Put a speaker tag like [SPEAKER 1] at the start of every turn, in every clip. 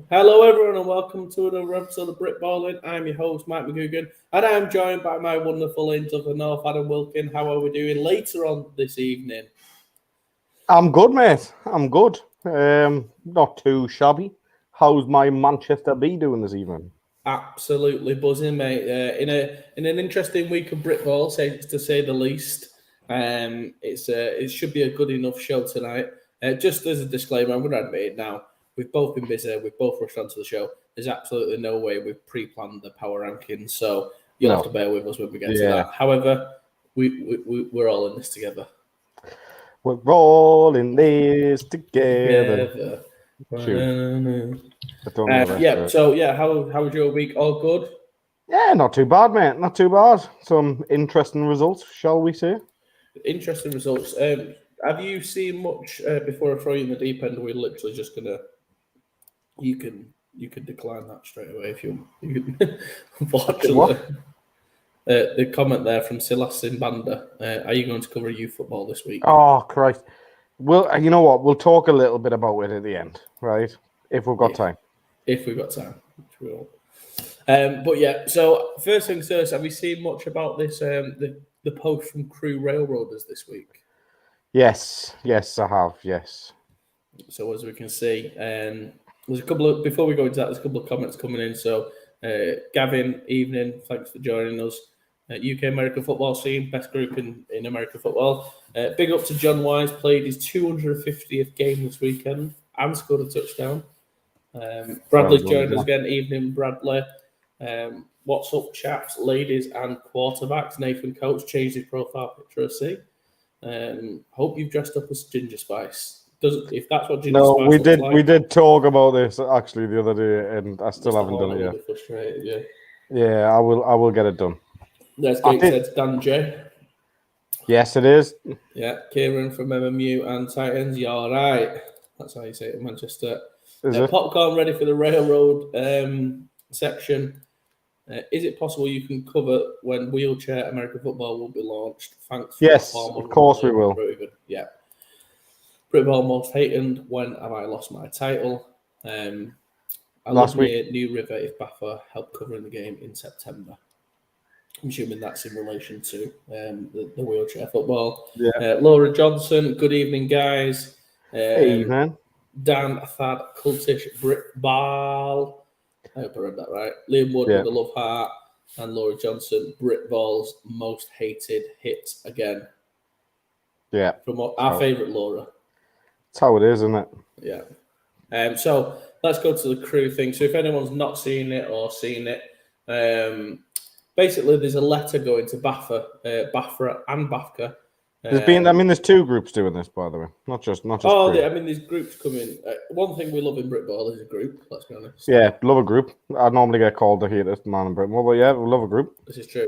[SPEAKER 1] Hello, everyone, and welcome to another episode of Britballin. I'm your host, Mike McGugan, and I'm joined by my wonderful angel of the North, Adam Wilkin. How are we doing later on this evening?
[SPEAKER 2] I'm good, mate. I'm good. Not too shabby. How's my Manchester B doing this evening?
[SPEAKER 1] Absolutely buzzing, mate. In an interesting week of Britball, to say the least. It should be a good enough show tonight. Just as a disclaimer, I'm going to admit it now. We've both been busy. We've both rushed onto the show. There's absolutely no way we've pre-planned the power rankings, so you'll have to bear with us when we get to that. However, we're all in this together.
[SPEAKER 2] We're rolling this together.
[SPEAKER 1] How was your week? All good?
[SPEAKER 2] Yeah, not too bad, mate. Not too bad. Some interesting results, shall we say?
[SPEAKER 1] Interesting results. Have you seen much before I throw you in the deep end? We're literally just gonna. You can decline that straight away if you. Unfortunately, the comment there from Silas Banda. Are you going to cover youth football this week?
[SPEAKER 2] Oh Christ! Well, you know what? We'll talk a little bit about it at the end, right? If we've got time.
[SPEAKER 1] If we've got time, which we will. But yeah. So first things first. Have you seen much about this? The post from Crew Railroaders this week.
[SPEAKER 2] Yes, I have. Yes.
[SPEAKER 1] So as we can see, there's a couple of before we go into that, there's a couple of comments coming in. So Gavin, evening, thanks for joining us. UK American football scene, best group in American football. Big up to John Wise, played his 250th game this weekend and scored a touchdown. Bradley's joined us again, evening, Bradley. What's up, chaps, ladies, and quarterbacks? Nathan Coates changed his profile picture, I see. Hope you've dressed up as Ginger Spice. If that's what Ginger Spice
[SPEAKER 2] we did.
[SPEAKER 1] Like,
[SPEAKER 2] we did talk about this actually the other day, and I still haven't done it yet.
[SPEAKER 1] Frustrated,
[SPEAKER 2] yeah. I will get it done.
[SPEAKER 1] There's Gateshead's Dan J.
[SPEAKER 2] Yes, it is.
[SPEAKER 1] Yeah, Kieran from MMU and Titans. You all right? That's how you say it in Manchester. Popcorn ready for the railroad section. Is it possible you can cover when wheelchair American football will be launched? Thanks.
[SPEAKER 2] Yes, of course we will.
[SPEAKER 1] Yeah. Britball most hated. When have I lost my title? I love near New River if Baffa helped covering the game in September. I'm assuming that's in relation to the wheelchair football.
[SPEAKER 2] Yeah.
[SPEAKER 1] Laura Johnson, good evening, guys.
[SPEAKER 2] Evening.
[SPEAKER 1] Dan Thad, cultish Britball. I hope I read that right. Liam Wood with the love heart. And Laura Johnson, Britball's most hated hit again.
[SPEAKER 2] Yeah.
[SPEAKER 1] From our favourite Laura.
[SPEAKER 2] That's how it is, isn't it?
[SPEAKER 1] Yeah. So let's go to the Crew thing. So if anyone's not seen it or seen it, basically there's a letter going to Bafra and Bafka.
[SPEAKER 2] There's two groups doing this, by the way, not just.
[SPEAKER 1] Oh, there's groups coming. One thing we love in Britball is a group. Let's be honest.
[SPEAKER 2] Yeah, love a group. I normally get called the hatest man in Britain, but yeah, we love a group.
[SPEAKER 1] This is true.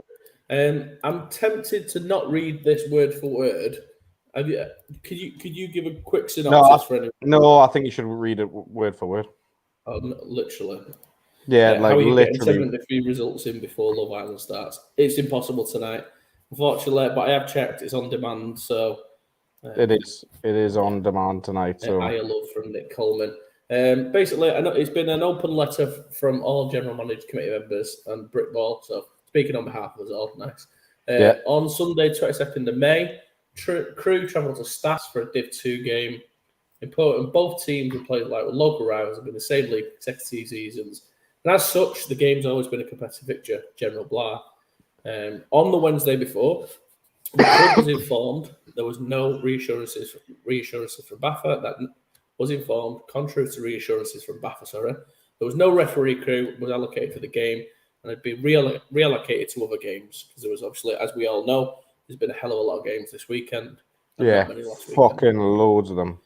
[SPEAKER 1] I'm tempted to not read this word for word. Could you give a quick synopsis for anyone?
[SPEAKER 2] No, I think you should read it word for word.
[SPEAKER 1] Oh, no, literally.
[SPEAKER 2] Yeah,
[SPEAKER 1] how are you
[SPEAKER 2] literally.
[SPEAKER 1] getting 73 results in before Love Island starts? It's impossible tonight, unfortunately. But I have checked; it's on demand. So
[SPEAKER 2] it is. It is on demand tonight. So
[SPEAKER 1] I love from Nick Coleman. Basically, I know it's been an open letter from all general management committee members and Britball. So speaking on behalf of us all, nice. On Sunday, 22nd of May. Crew travelled to Stas for a Div 2 game. Important. Both teams have played with local rivals, have been in the same league for 60 seasons. And as such, the game's always been a competitive fixture, general blah. On the Wednesday before, the club was informed there was no reassurances from Baffa. That was informed, contrary to reassurances from Baffa, there was no referee crew was allocated for the game and had been reallocated to other games. Because there was obviously, as we all know, there's been a hell of a lot of games this weekend.
[SPEAKER 2] Yeah, fucking loads of them.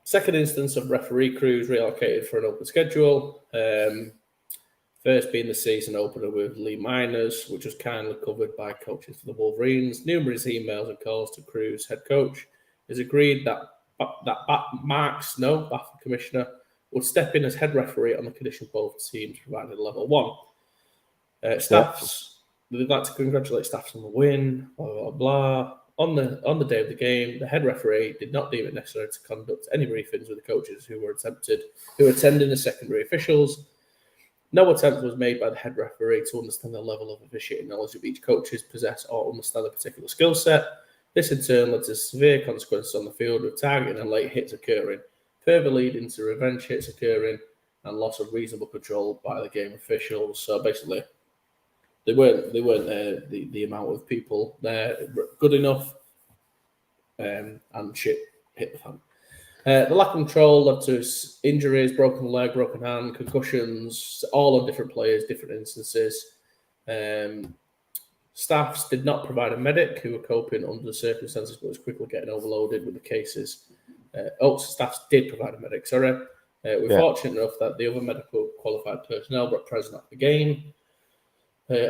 [SPEAKER 1] Second instance of referee crews reallocated for an open schedule. First being the season opener with Lee Miners, which was kindly covered by coaches for the Wolverines. Numerous emails and calls to Crew's head coach. It's agreed that Mark Snow, Baffa commissioner, would step in as head referee on the condition both teams provided level 1. Staffs. We'd like to congratulate staffs on the win, blah, blah, blah. on the day of the game, the head referee did not deem it necessary to conduct any briefings with the coaches who were attending as secondary officials. No attempt was made by the head referee to understand the level of officiating knowledge of each coaches possess or understand a particular skill set. This in turn led to severe consequences on the field, with targeting and late hits occurring, further leading to revenge hits occurring and loss of reasonable control by the game officials. So basically, they weren't the amount of people there good enough, and shit hit the fan. The lack of control led to injuries, broken leg, broken hand, concussions, all on different players, different instances. Staffs did not provide a medic who were coping under the circumstances, but was quickly getting overloaded with the cases. Staffs did provide a medic, sorry. We're fortunate enough that the other medical qualified personnel were present at the game.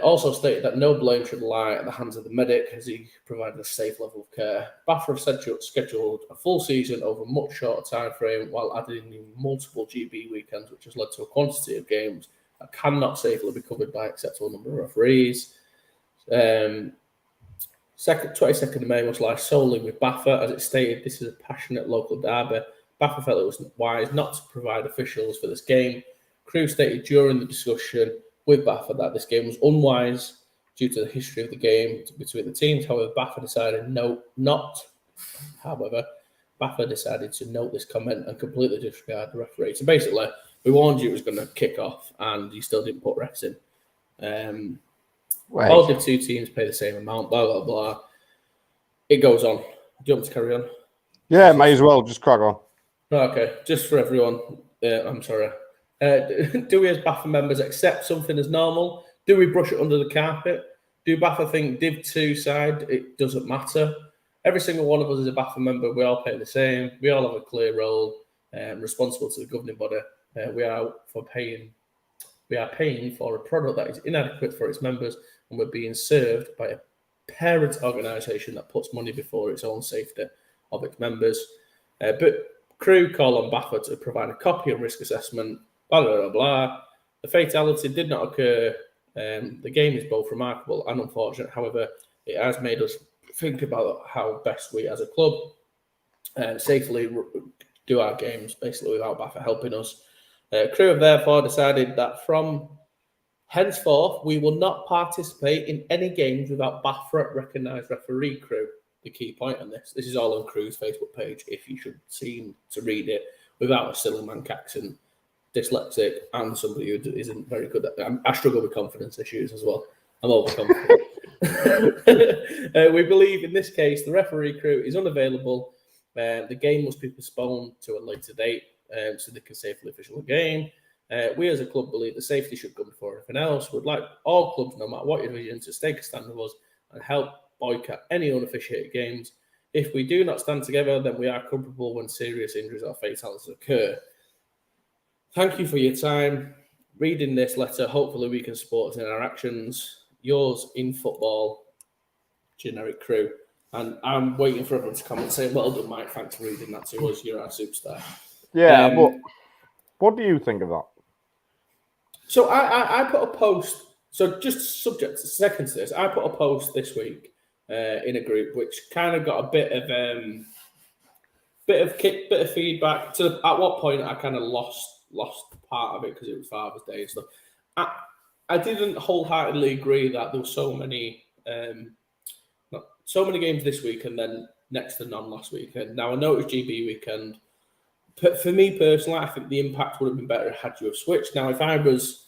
[SPEAKER 1] Also stated that no blame should lie at the hands of the medic, as he provided a safe level of care. Bafra have scheduled a full season over a much shorter time frame, while adding in multiple GB weekends, which has led to a quantity of games that cannot safely be covered by acceptable number of referees. 22nd of May must lie solely with Bafra. As it stated, this is a passionate local derby. Bafra felt it was wise not to provide officials for this game. Crew stated during the discussion with Bafra that this game was unwise due to the history of the game between the teams. However, Bafra decided to note this comment and completely disregard the referee. So basically, we warned you it was going to kick off, and you still didn't put refs in. All the two teams pay the same amount, blah, blah, blah. It goes on. Do you want me to carry on?
[SPEAKER 2] Yeah, may as well. Just crack on.
[SPEAKER 1] Okay, just for everyone. I'm sorry. Do we as Bafra members accept something as normal? Do we brush it under the carpet? Do Bafra think Div 2 side, it doesn't matter? Every single one of us is a Bafra member. We all pay the same. We all have a clear role, responsible to the governing body. We are paying for a product that is inadequate for its members, and we're being served by a parent organisation that puts money before its own safety of its members. But Crew call on Bafra to provide a copy of risk assessment, blah, blah, blah, blah. The fatality did not occur. The game is both remarkable and unfortunate. However, it has made us think about how best we as a club safely do our games, basically without Bafra helping us. Crew have therefore decided that from henceforth, we will not participate in any games without Bafra recognised referee. Crew. The key point on this. This is all on Crew's Facebook page, if you should seem to read it without a silly manc accent, dyslexic, and somebody who isn't very good at it. I struggle with confidence issues as well. I'm overconfident. We believe in this case the referee Crew is unavailable. The game must be postponed to a later date so they can safely official the game. We as a club believe that safety should come before anything else. We'd like all clubs, no matter what your division, to take a stand with us and help boycott any unofficiated games. If we do not stand together, then we are culpable when serious injuries or fatalities occur. Thank you for your time. Reading this letter, hopefully we can support us in our actions. Yours in football, generic Crew. And I'm waiting for everyone to comment saying, well done, Mike, thanks for reading that to us. You're our superstar.
[SPEAKER 2] Yeah, but what do you think of that?
[SPEAKER 1] So I put a post, so just second to this, I put a post this week in a group which kind of got a bit of feedback. At what point I kind of lost part of it because it was Father's Day and stuff. I didn't wholeheartedly agree that there were so many games this week and then next to none last weekend. Now I know it was GB weekend. For me personally, I think the impact would have been better had you have switched. Now, if I was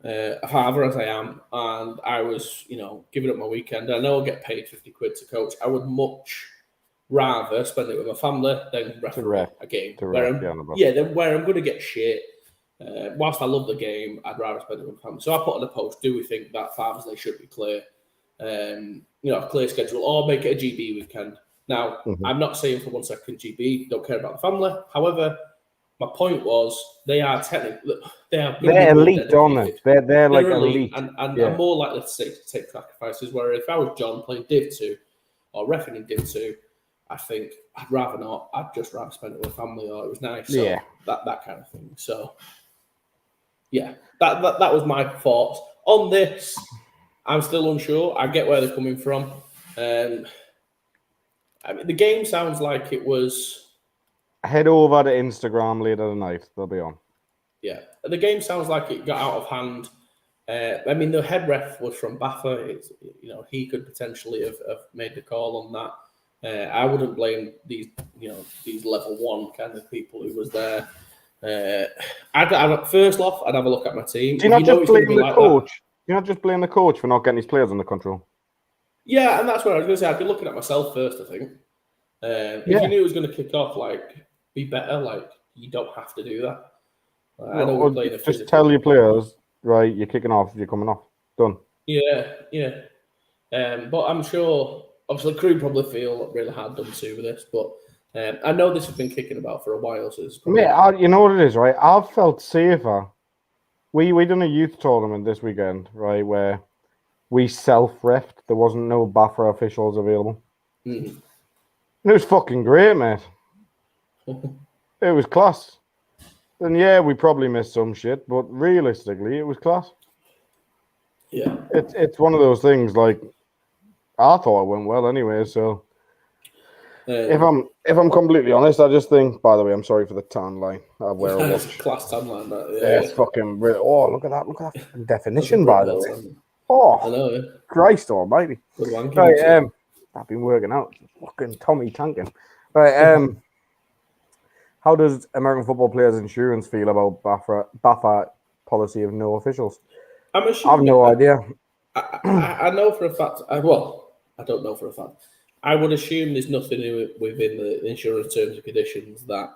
[SPEAKER 1] a father, as I am, and I was, giving up my weekend, I know I'll get paid 50 quid to coach. I would much rather spend it with my family than referee a game where I'm going to get shit. Whilst I love the game, I'd rather spend it with my family. So I put on a post: do we think that Father's Day should be clear? A clear schedule, or make it a GB weekend. Now, I'm not saying for 1 second GB don't care about the family. However, my point was they're elite,
[SPEAKER 2] aren't they? They're like elite.
[SPEAKER 1] And more likely to take sacrifices. Where if I was John playing Div 2 or reffing in Div 2, I think I'd rather not. I'd just rather spend it with family, or it was nice. So that kind of thing. So yeah, that was my thoughts on this. I'm still unsure. I get where they're coming from. I mean, the game sounds like it was.
[SPEAKER 2] Head over to Instagram later tonight. They'll be on.
[SPEAKER 1] Yeah, the game sounds like it got out of hand. I mean, the head ref was from Baffa. He could potentially have made the call on that. I wouldn't blame these level 1 kind of people who was there. First off, I'd have a look at my team.
[SPEAKER 2] Do you not just blame the coach? Do you not just blame the coach for not getting his players under control?
[SPEAKER 1] Yeah, and that's what I was going to say. I'd be looking at myself first, I think. If you knew it was going to kick off, be better. You don't have to do that. I know we're playing a physical.
[SPEAKER 2] Just tell your players, right, you're kicking off, you're coming off. Done.
[SPEAKER 1] Yeah. But I'm sure, obviously, the crew probably feel really hard done to with this, but I know this has been kicking about for a while. So it's probably...
[SPEAKER 2] you know what it is, right? I've felt safer. We done a youth tournament this weekend, right, where we self-refed. There wasn't no Bafra officials available.
[SPEAKER 1] Mm.
[SPEAKER 2] It was fucking great, mate. It was class. And yeah, we probably missed some shit, but realistically, it was class.
[SPEAKER 1] Yeah.
[SPEAKER 2] It's one of those things, I thought it went well anyway, so if I'm completely honest, I just think, by the way, I'm sorry for the tan line. I wear a watch.
[SPEAKER 1] Class tan line, that.
[SPEAKER 2] Yeah, it's fucking real. Oh, look at that definition, by the way. Oh,
[SPEAKER 1] I know, yeah.
[SPEAKER 2] Christ almighty.
[SPEAKER 1] Right,
[SPEAKER 2] I've been working out. Fucking Tommy tanking. Right, how does American football players' insurance feel about Baffa policy of no officials? I have no idea.
[SPEAKER 1] I know for a fact. I don't know for a fact. I would assume there's nothing within the insurance terms and conditions that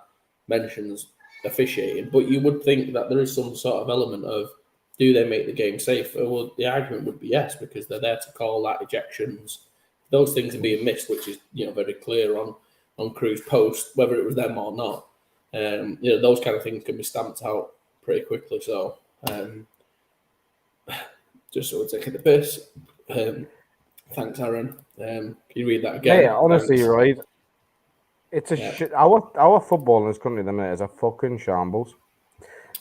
[SPEAKER 1] mentions officiating, but you would think that there is some sort of element of, do they make the game safer? Well, the argument would be yes, because they're there to call that ejections. Those things are being missed, which is very clear on Crew's post, whether it was them or not. Those kind of things can be stamped out pretty quickly. So, just so we're taking the piss. Thanks, Aaron. Can you read that again?
[SPEAKER 2] Yeah, honestly, you're right. It's a shit. Our football in this country, the minute, is a fucking shambles.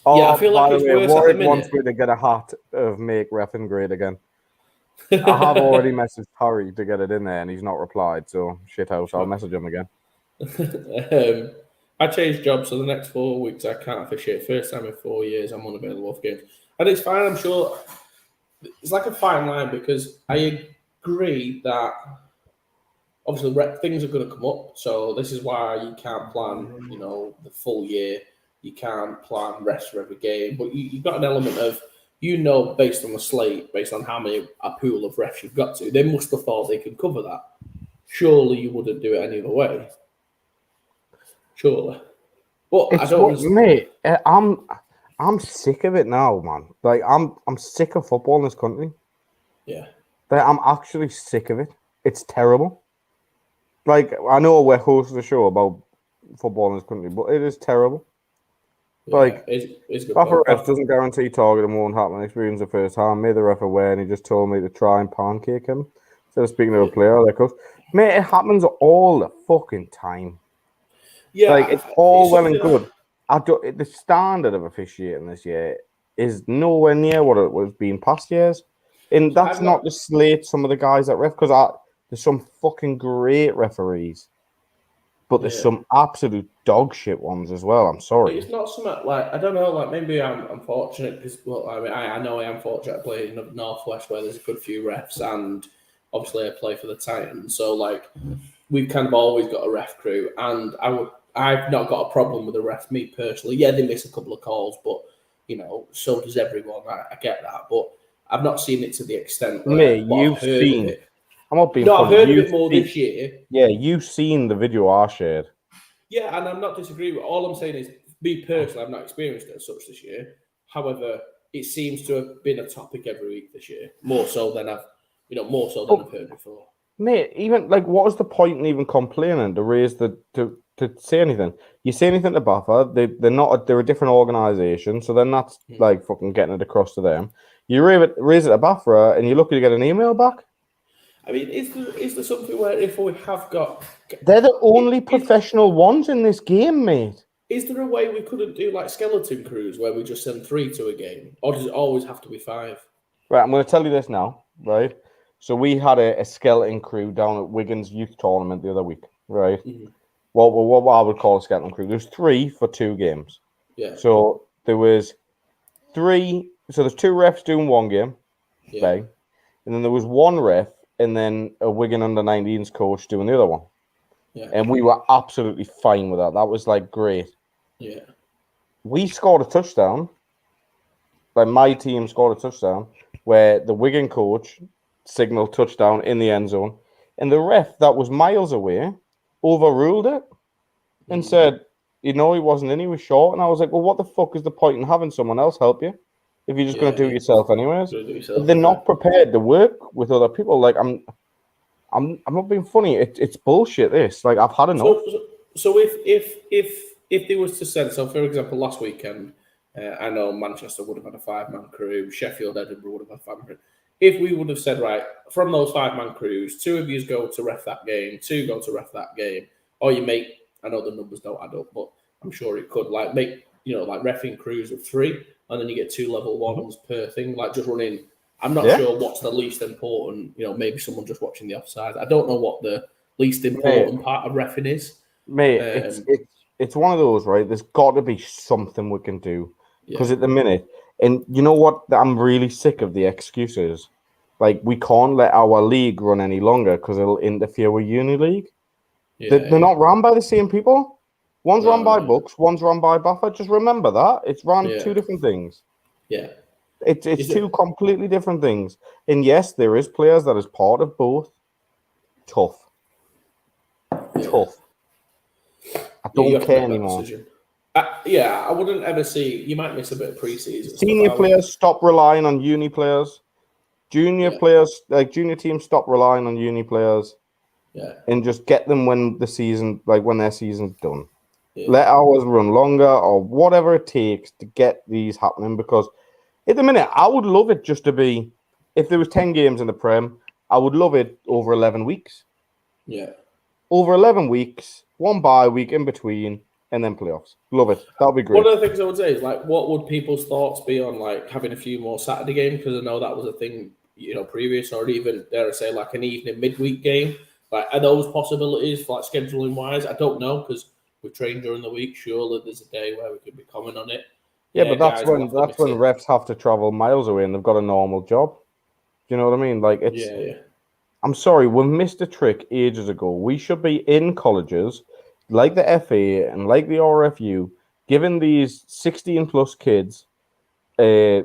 [SPEAKER 1] Yeah, I feel like it's worse at the minute.
[SPEAKER 2] Wants me to get a hat of make reffing great again. I have already messaged Harry to get it in there, and he's not replied. So shit house. I'll message him again.
[SPEAKER 1] I changed jobs, so the next 4 weeks I can't officiate. First time in 4 years I'm unavailable for games, and it's fine. I'm sure it's like a fine line, because I agree that obviously things are going to come up. So this is why you can't plan, the full year. You can't plan rest for every game, but you've got an element of, based on the slate, based on how many a pool of refs you've got to, they must have thought they could cover that. Surely you wouldn't do it any other way. Surely, but I don't.
[SPEAKER 2] Mate, I'm sick of it now, man. I'm sick of football in this country.
[SPEAKER 1] Yeah,
[SPEAKER 2] I'm actually sick of it. It's terrible. I know we're hosting a show about football in this country, but it is terrible.
[SPEAKER 1] It's good.
[SPEAKER 2] Baffa ref doesn't guarantee target and won't happen. Experience the first time. Made the ref aware, and he just told me to try and pancake him instead of speaking to a player. Mate, it happens all the fucking time.
[SPEAKER 1] Yeah,
[SPEAKER 2] it's all well and good. The standard of officiating this year is nowhere near what it was being past years, and that's not to slate some of the guys that ref, because there's some fucking great referees. But there's some absolute dog shit ones as well. I'm sorry.
[SPEAKER 1] It's not something I don't know. Maybe I'm fortunate because I know I am fortunate to play in the Northwest where there's a good few refs, and obviously I play for the Titans. So we've kind of always got a ref crew, and I've not got a problem with the ref. Me personally, yeah, they miss a couple of calls, but so does everyone. I get that, but I've not seen it to the extent where
[SPEAKER 2] you've seen it. I'm not being
[SPEAKER 1] I've heard of it more this year.
[SPEAKER 2] Yeah, you've seen the video I shared.
[SPEAKER 1] Yeah, and I'm not disagreeing with. All I'm saying is, me personally, I've not experienced it as such this year. However, it seems to have been a topic every week this year, more so than I've heard before.
[SPEAKER 2] Mate, even what was the point in even complaining to raise to say anything? You say anything to Baffa, they're a different organisation, so then that's fucking getting it across to them. You raise it to Baffa, and you're lucky to get an email back.
[SPEAKER 1] I mean, is there something where if we have got...
[SPEAKER 2] They're the only professional ones in this game, mate.
[SPEAKER 1] Is there a way we couldn't do skeleton crews where we just send 3 to a game? Or does it always have to be 5?
[SPEAKER 2] Right, I'm going to tell you this now, right? So we had a skeleton crew down at Wigan's youth tournament the other week, right?
[SPEAKER 1] Mm-hmm.
[SPEAKER 2] What I would call a skeleton crew. There's 3 for 2 games.
[SPEAKER 1] Yeah.
[SPEAKER 2] So there was 3. So there's 2 refs doing one game, bang, and then there was 1 ref, and then a Wigan under-19s coach doing the other one.
[SPEAKER 1] Yeah.
[SPEAKER 2] And we were absolutely fine with that. That was like great.
[SPEAKER 1] Yeah.
[SPEAKER 2] We scored a touchdown. Like my team scored a touchdown where the Wigan coach signaled touchdown in the end zone, and the ref that was miles away overruled it and said, he wasn't in, he was short. And I was like, well, what the fuck is the point in having someone else help you if you're just going to do it yourself anyways? They're not prepared to work with other people. Like I'm not being funny. It's bullshit. This, like, I've had enough.
[SPEAKER 1] So if they was to send, so for example, last weekend, I know Manchester would have had a 5-man crew, Sheffield, Edinburgh would have had a 5-man crew. If we would have said, right, from those 5-man crews, 2 of you go to ref that game, 2 go to ref that game, or you make, I know the numbers don't add up, but I'm sure it could, like, make, like reffing crews of 3, and then you get 2 level 1s per thing, like just running. I'm not sure what's the least important, maybe someone just watching the offside. I don't know what the least important part of reffing is.
[SPEAKER 2] Mate, it's one of those, right? There's got to be something we can do. Because at the minute, and you know what? I'm really sick of the excuses. Like, we can't let our league run any longer because it'll interfere with Uni League. They're not run by the same people. One's run by Bucks, one's run by Buffer. Just remember that. It's run 2 different things.
[SPEAKER 1] Yeah.
[SPEAKER 2] It's 2 completely different things. And yes, there is players that is part of both. Tough. I don't care anymore.
[SPEAKER 1] I wouldn't ever see. You might miss a bit of preseason.
[SPEAKER 2] Senior players stop relying on uni players. Junior players, like junior teams, stop relying on uni players.
[SPEAKER 1] Yeah,
[SPEAKER 2] and just get them when the season, like when their season's done. Yeah. Let ours run longer or whatever it takes to get these happening. Because at the minute, I would love it just to be. If there was 10 games in the Prem, I would love it over 11 weeks.
[SPEAKER 1] Yeah,
[SPEAKER 2] over 11 weeks, 1 bye week in between. And then playoffs. Love it. That'll be great.
[SPEAKER 1] One of the things I would say is, like, what would people's thoughts be on, like, having a few more Saturday games? Because I know that was a thing, previous, or even, dare I say, like an evening midweek game. Like, are those possibilities for, like, scheduling wise? I don't know, because we train during the week. Surely there's a day where we could be comment on it.
[SPEAKER 2] Yeah, but that's when refs have to travel miles away and they've got a normal job. Do you know what I mean? Like, it's. Yeah. I'm sorry, we missed a trick ages ago. We should be in colleges, like the FA and like the RFU, giving these 16-plus kids a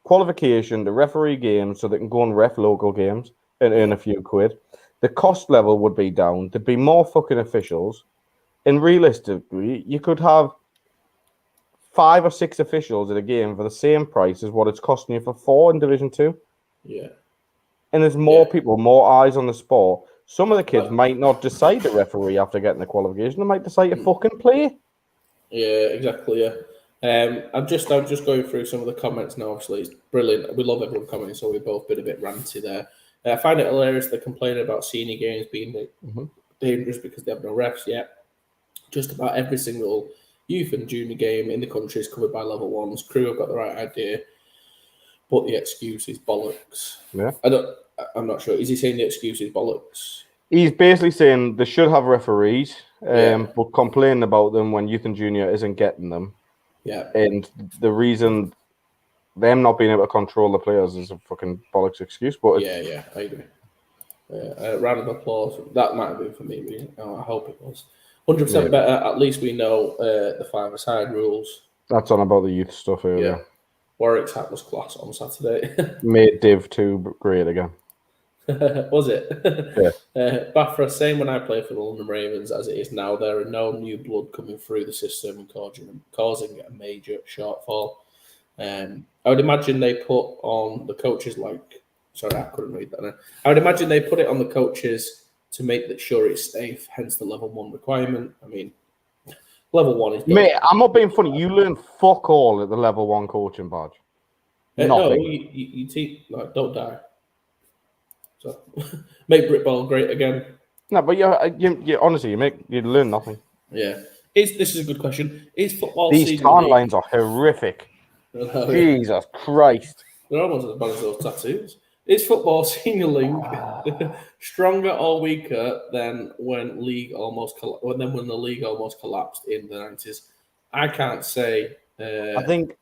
[SPEAKER 2] qualification to referee games so they can go and ref local games and earn a few quid. The cost level would be down. There'd be more fucking officials. And realistically, you could have 5 or 6 officials at a game for the same price as what it's costing you for 4 in Division 2.
[SPEAKER 1] Yeah.
[SPEAKER 2] And there's more people, more eyes on the sport. Some of the kids might not decide to referee after getting the qualification. They might decide to fucking play.
[SPEAKER 1] Yeah, exactly. Yeah. I'm just going through some of the comments now. Obviously, it's brilliant. We love everyone commenting, so we've both been a bit ranty there. I find it hilarious they're complaining about senior games being dangerous because they have no refs yet. Just about every single youth and junior game in the country is covered by level 1s. Crew have got the right idea, but the excuse is bollocks.
[SPEAKER 2] Yeah.
[SPEAKER 1] I'm not sure. Is he saying the excuse is bollocks?
[SPEAKER 2] He's basically saying they should have referees, but complaining about them when youth and junior isn't getting them.
[SPEAKER 1] Yeah.
[SPEAKER 2] And the reason them not being able to control the players is a fucking bollocks excuse. But
[SPEAKER 1] yeah, I agree. Round of applause. That might have been for me. Really. I hope it was. 100% better. At least we know the 5-a-side rules.
[SPEAKER 2] That's on about the youth stuff earlier.
[SPEAKER 1] Yeah. Warwick's hat was class on Saturday.
[SPEAKER 2] Made Div 2 great again.
[SPEAKER 1] Was it?
[SPEAKER 2] Yeah.
[SPEAKER 1] Bafra, same when I played for the London Ravens as it is now. There are no new blood coming through the system and causing a major shortfall. I would imagine they put on the coaches sorry, I couldn't read that. I would imagine they put it on the coaches to make sure it's safe, hence the level 1 requirement. I mean, level 1 is...
[SPEAKER 2] Mate, I'm not being funny. You learn fuck all at the level 1 coaching badge.
[SPEAKER 1] No, you teach... Like, don't die. So, make Britballin great again.
[SPEAKER 2] No, but you honestly, you learn nothing.
[SPEAKER 1] Yeah. This is a good question. Is football
[SPEAKER 2] These timelines are horrific. Jesus Christ.
[SPEAKER 1] They're almost as bad as those tattoos. Is football senior league stronger or weaker than when the league almost collapsed in the 90s? I can't say.
[SPEAKER 2] I think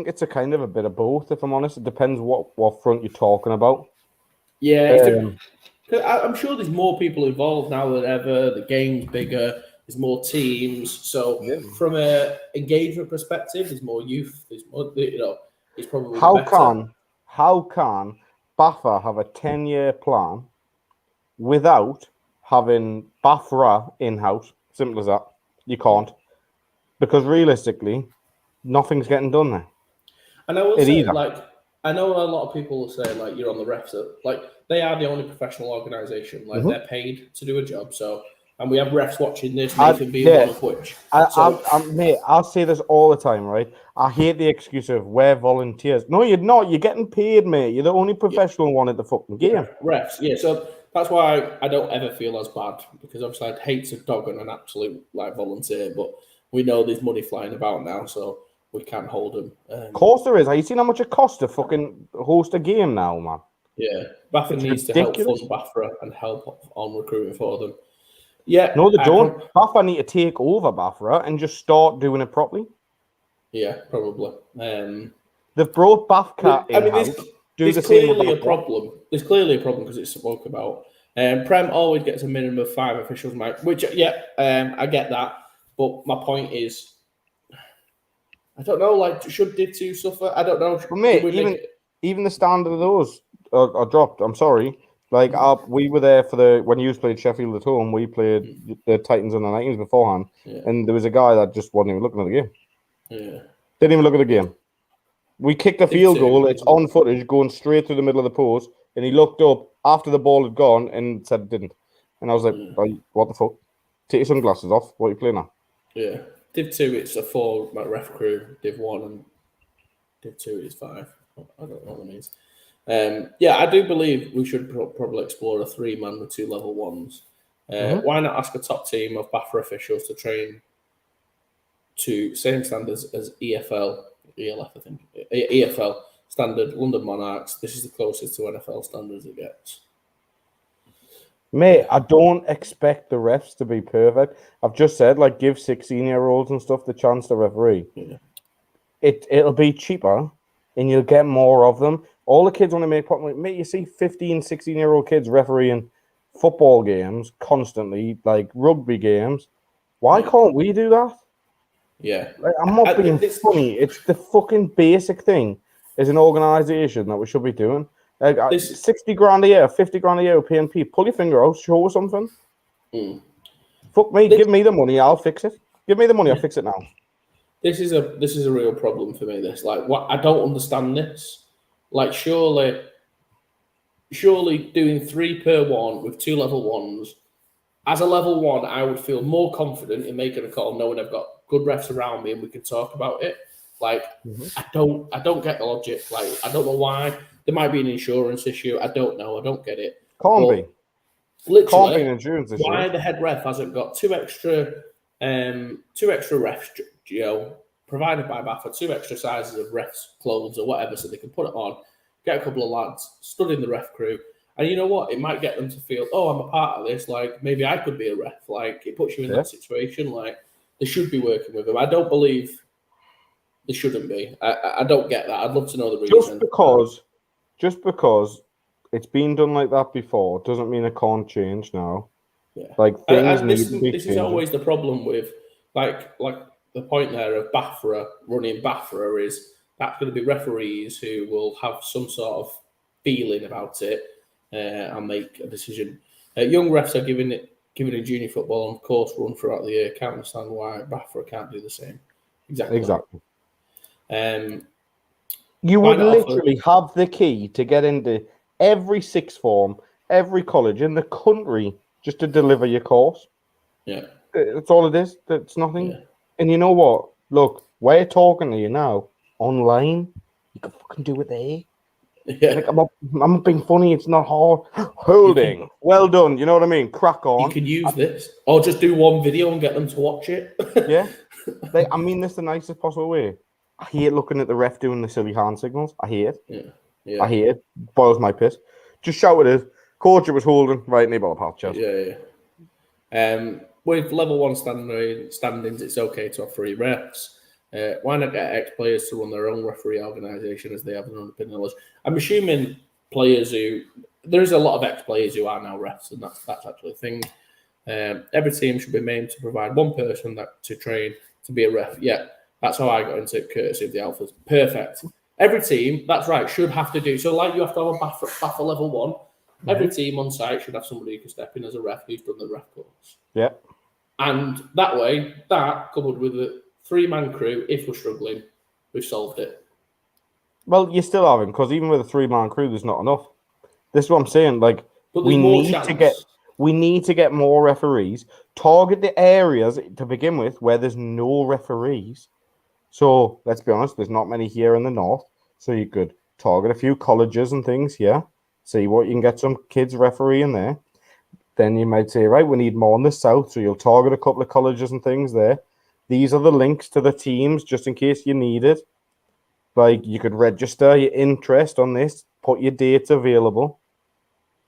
[SPEAKER 2] it's a kind of a bit of both. If I'm honest, it depends what front you're talking about.
[SPEAKER 1] Yeah, I'm sure there's more people involved now than ever. The game's bigger. There's more teams. So from a engagement perspective, there's more youth. There's more, it's probably better.
[SPEAKER 2] How can BAFA have a 10-year plan without having BAFRA in-house? Simple as that. You can't. Because realistically, nothing's getting done there.
[SPEAKER 1] And I will say, I know a lot of people will say, you're on the refs. They are the only professional organisation. They're paid to do a job. So, and we have refs watching this, Nathan being one of which.
[SPEAKER 2] Mate, I'll say this all the time, right? I hate the excuse of we're volunteers. No, you're not. You're getting paid, mate. You're the only professional one at the fucking game.
[SPEAKER 1] Refs, yeah. So that's why I don't ever feel as bad, because obviously I'd hate to dog on an absolute volunteer, but we know there's money flying about now, so we can't hold them.
[SPEAKER 2] Of course there is. Have you seen how much it costs to fucking host a game now, man?
[SPEAKER 1] Yeah, BAFRA needs to help fund BAFRA and help on recruiting for them. Yeah,
[SPEAKER 2] no, they don't. BAFRA need to take over BAFRA and just start doing it properly.
[SPEAKER 1] Yeah, probably.
[SPEAKER 2] They've brought BAFCA in.
[SPEAKER 1] There's clearly a problem. There's clearly a problem because it's spoke about. Prem always gets a minimum of 5 officials, Mike. Which, I get that. But my point is, I don't know. Should Div 2 suffer? I don't know.
[SPEAKER 2] But mate, even the standard of those are dropped. I'm sorry. We were there for when you played Sheffield at home. We played the Titans and the Titans beforehand, and there was a guy that just wasn't even looking at the game.
[SPEAKER 1] Yeah,
[SPEAKER 2] didn't even look at the game. We kicked a field goal. It's on footage, going straight through the middle of the post, and he looked up after the ball had gone and said it didn't. And I was like, "What the fuck? Take your sunglasses off. What are you playing now?"
[SPEAKER 1] Yeah, Div 2 it's a 4 ref crew. Div 1 and Div 2 is 5. I don't know what that means. I do believe we should probably explore a 3-man with 2 level 1s. Why not ask a top team of BAFRA officials to train to same standards as ELF, I think. EFL standard, London Monarchs. This is the closest to NFL standards it gets.
[SPEAKER 2] Mate, I don't expect the refs to be perfect. I've just said, give 16-year-olds and stuff the chance to referee.
[SPEAKER 1] Yeah.
[SPEAKER 2] It'll be cheaper, and you'll get more of them. All the kids want to make problem. Mate, you see 15, 16-year-old kids refereeing football games constantly, rugby games. Why can't we do that?
[SPEAKER 1] Yeah.
[SPEAKER 2] I'm not being funny. It's the fucking basic thing as an organisation that we should be doing. 60 grand a year, 50 grand a year PNP. Pull your finger out, show something. Fuck me, give me the money, I'll fix it. Give me the money, I'll fix it now.
[SPEAKER 1] This is a real problem for me. This what I don't understand this. Surely doing 3 per 1 with 2 level 1s. As a level 1, I would feel more confident in making a call, knowing I've got good refs around me and we can talk about it. I don't get the logic. I don't know why. There might be an insurance issue. I don't know. I don't get it.
[SPEAKER 2] Can't be.
[SPEAKER 1] Literally,
[SPEAKER 2] can't be an insurance issue.
[SPEAKER 1] Why the head ref hasn't got two extra refs, provided by BAFA, 2 extra sizes of refs' clothes or whatever, so they can put it on, get a couple of lads, stood in the ref crew, and you know what? It might get them to feel, I'm a part of this. Maybe I could be a ref. It puts you in that situation. They should be working with them. I don't believe they shouldn't be. I don't get that. I'd love to know the reason.
[SPEAKER 2] Just because it's been done like that before doesn't mean it can't change now.
[SPEAKER 1] Yeah.
[SPEAKER 2] Things need to be
[SPEAKER 1] this is always the problem with the point there of BAFRA running BAFRA is that's going to be referees who will have some sort of feeling about it and make a decision. Young refs are given in junior football and course run throughout the year. Can't understand why BAFRA can't do the same. Exactly.
[SPEAKER 2] You would literally have the key to get into every sixth form, every college in the country just to deliver your course.
[SPEAKER 1] Yeah.
[SPEAKER 2] That's all it is. That's nothing.
[SPEAKER 1] Yeah.
[SPEAKER 2] And you know what? Look, we're talking to you now online. You can fucking do it there.
[SPEAKER 1] Yeah.
[SPEAKER 2] I'm not being funny. It's not hard. Holding. Well done. You know what I mean? Crack on.
[SPEAKER 1] You can use this. Or just do one video and get them to watch it.
[SPEAKER 2] Yeah. I mean this the nicest possible way. I hate looking at the ref doing the silly hand signals. I hate it.
[SPEAKER 1] Yeah. Yeah.
[SPEAKER 2] I hate it. Boils my piss. Just shout it. Coach, it was holding right near the patch.
[SPEAKER 1] Yeah. With level 1 standings, it's okay to have 3 refs. Why not get ex-players to run their own referee organisation as they have their own opinion? I'm assuming there's a lot of ex-players who are now refs, and that's actually a thing. Every team should be made to provide one person to train to be a ref. Yeah, that's how I got into it, courtesy of the Alphas. Perfect. Every team, that's right, should have to do. So, like you have to have a BAFA level 1. Mm-hmm. Every team on site should have somebody who can step in as a ref who's done the ref course.
[SPEAKER 2] Yeah.
[SPEAKER 1] And that way, that coupled with a 3-man crew, if we're struggling, we've solved it.
[SPEAKER 2] Well, you still haven't, because even with a 3-man crew, there's not enough. This is what I'm saying. Like, we need to get more referees. Target the areas to begin with where there's no referees. So let's be honest, there's not many here in the north. So you could target a few colleges and things here. See what you can get some kids refereeing there. Then you might say, right, we need more in the south. So you'll target a couple of colleges and things there. These are the links to the teams, just in case you need it. Like, you could register your interest on this, put your dates available.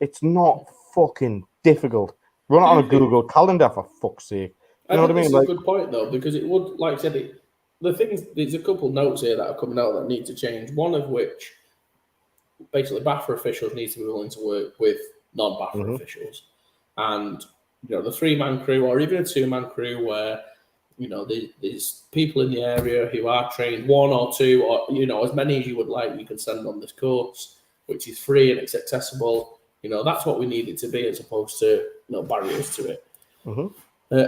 [SPEAKER 2] It's not fucking difficult. Run it on a Google Calendar, for fuck's sake.
[SPEAKER 1] You know what I mean? That's a good point, though, because it would, like I said, there's a couple notes here that are coming out that need to change. One of which, basically, BAFA officials need to be willing to work with non-BAFA officials. And, the 3-man crew or even a 2-man crew where, there's people in the area who are trained, 1 or 2 or, as many as you would like, you can send on this course, which is free and it's accessible. That's what we need it to be, as opposed to barriers to it.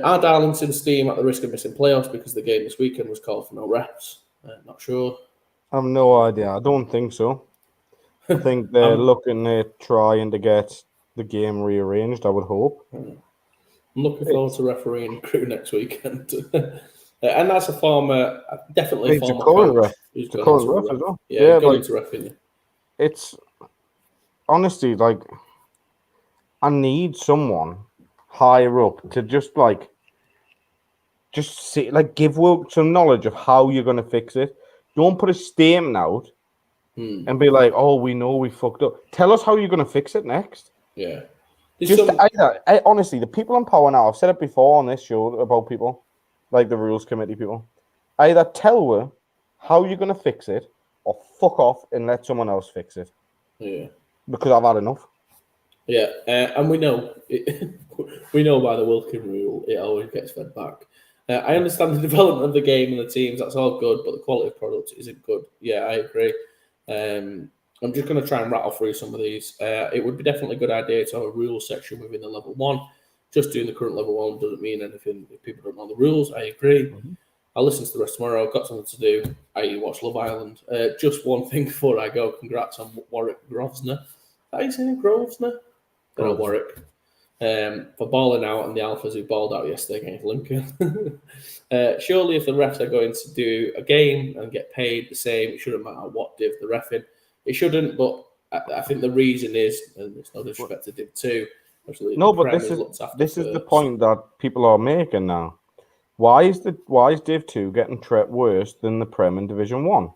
[SPEAKER 1] Are Darlington's team at the risk of missing playoffs because the game this weekend was called for no refs? Not sure.
[SPEAKER 2] I have no idea. I don't think so. I think they're looking at trying to get the game rearranged, I would hope.
[SPEAKER 1] I'm looking forward to refereeing Crew next weekend. And that's a former, definitely a former
[SPEAKER 2] current
[SPEAKER 1] coach.
[SPEAKER 2] Ref. It's a current ref as well.
[SPEAKER 1] Yeah, going into refing.
[SPEAKER 2] It's honestly, like, I need someone higher up to just see, like, give work some knowledge of how you're going to fix it. Don't put a statement out and be like, oh, we know we fucked up. Tell us how you're going to fix it next.
[SPEAKER 1] Yeah.
[SPEAKER 2] Honestly, the people in power now, I've said it before on this show about people, like the rules committee people, either tell her how you're going to fix it or fuck off and let someone else fix it.
[SPEAKER 1] Yeah.
[SPEAKER 2] Because I've had enough.
[SPEAKER 1] Yeah, and we know we know by the Wilkin rule, it always gets fed back. I understand the development of the game and the teams, that's all good, but the quality of product isn't good. Yeah, I agree. I'm just going to try and rattle through some of these. It would be definitely a good idea to have a rules section within the level 1. Just doing the current level 1 doesn't mean anything if people don't know the rules. I agree. I'll listen to the rest tomorrow. I've got something to do. I watch Love Island. Just one thing before I go. Congrats on Warwick Grosvenor. How you saying Grosvenor? Or Warwick. For balling out and the Alphas who balled out yesterday against Lincoln. Surely if the refs are going to do a game and get paid the same, it shouldn't matter what div the ref in. It shouldn't, but I think the reason is, and it's no disrespect to Div 2.
[SPEAKER 2] No, but this is the point that people are making now. Why is Div 2 getting treated worse than the Prem in Division 1?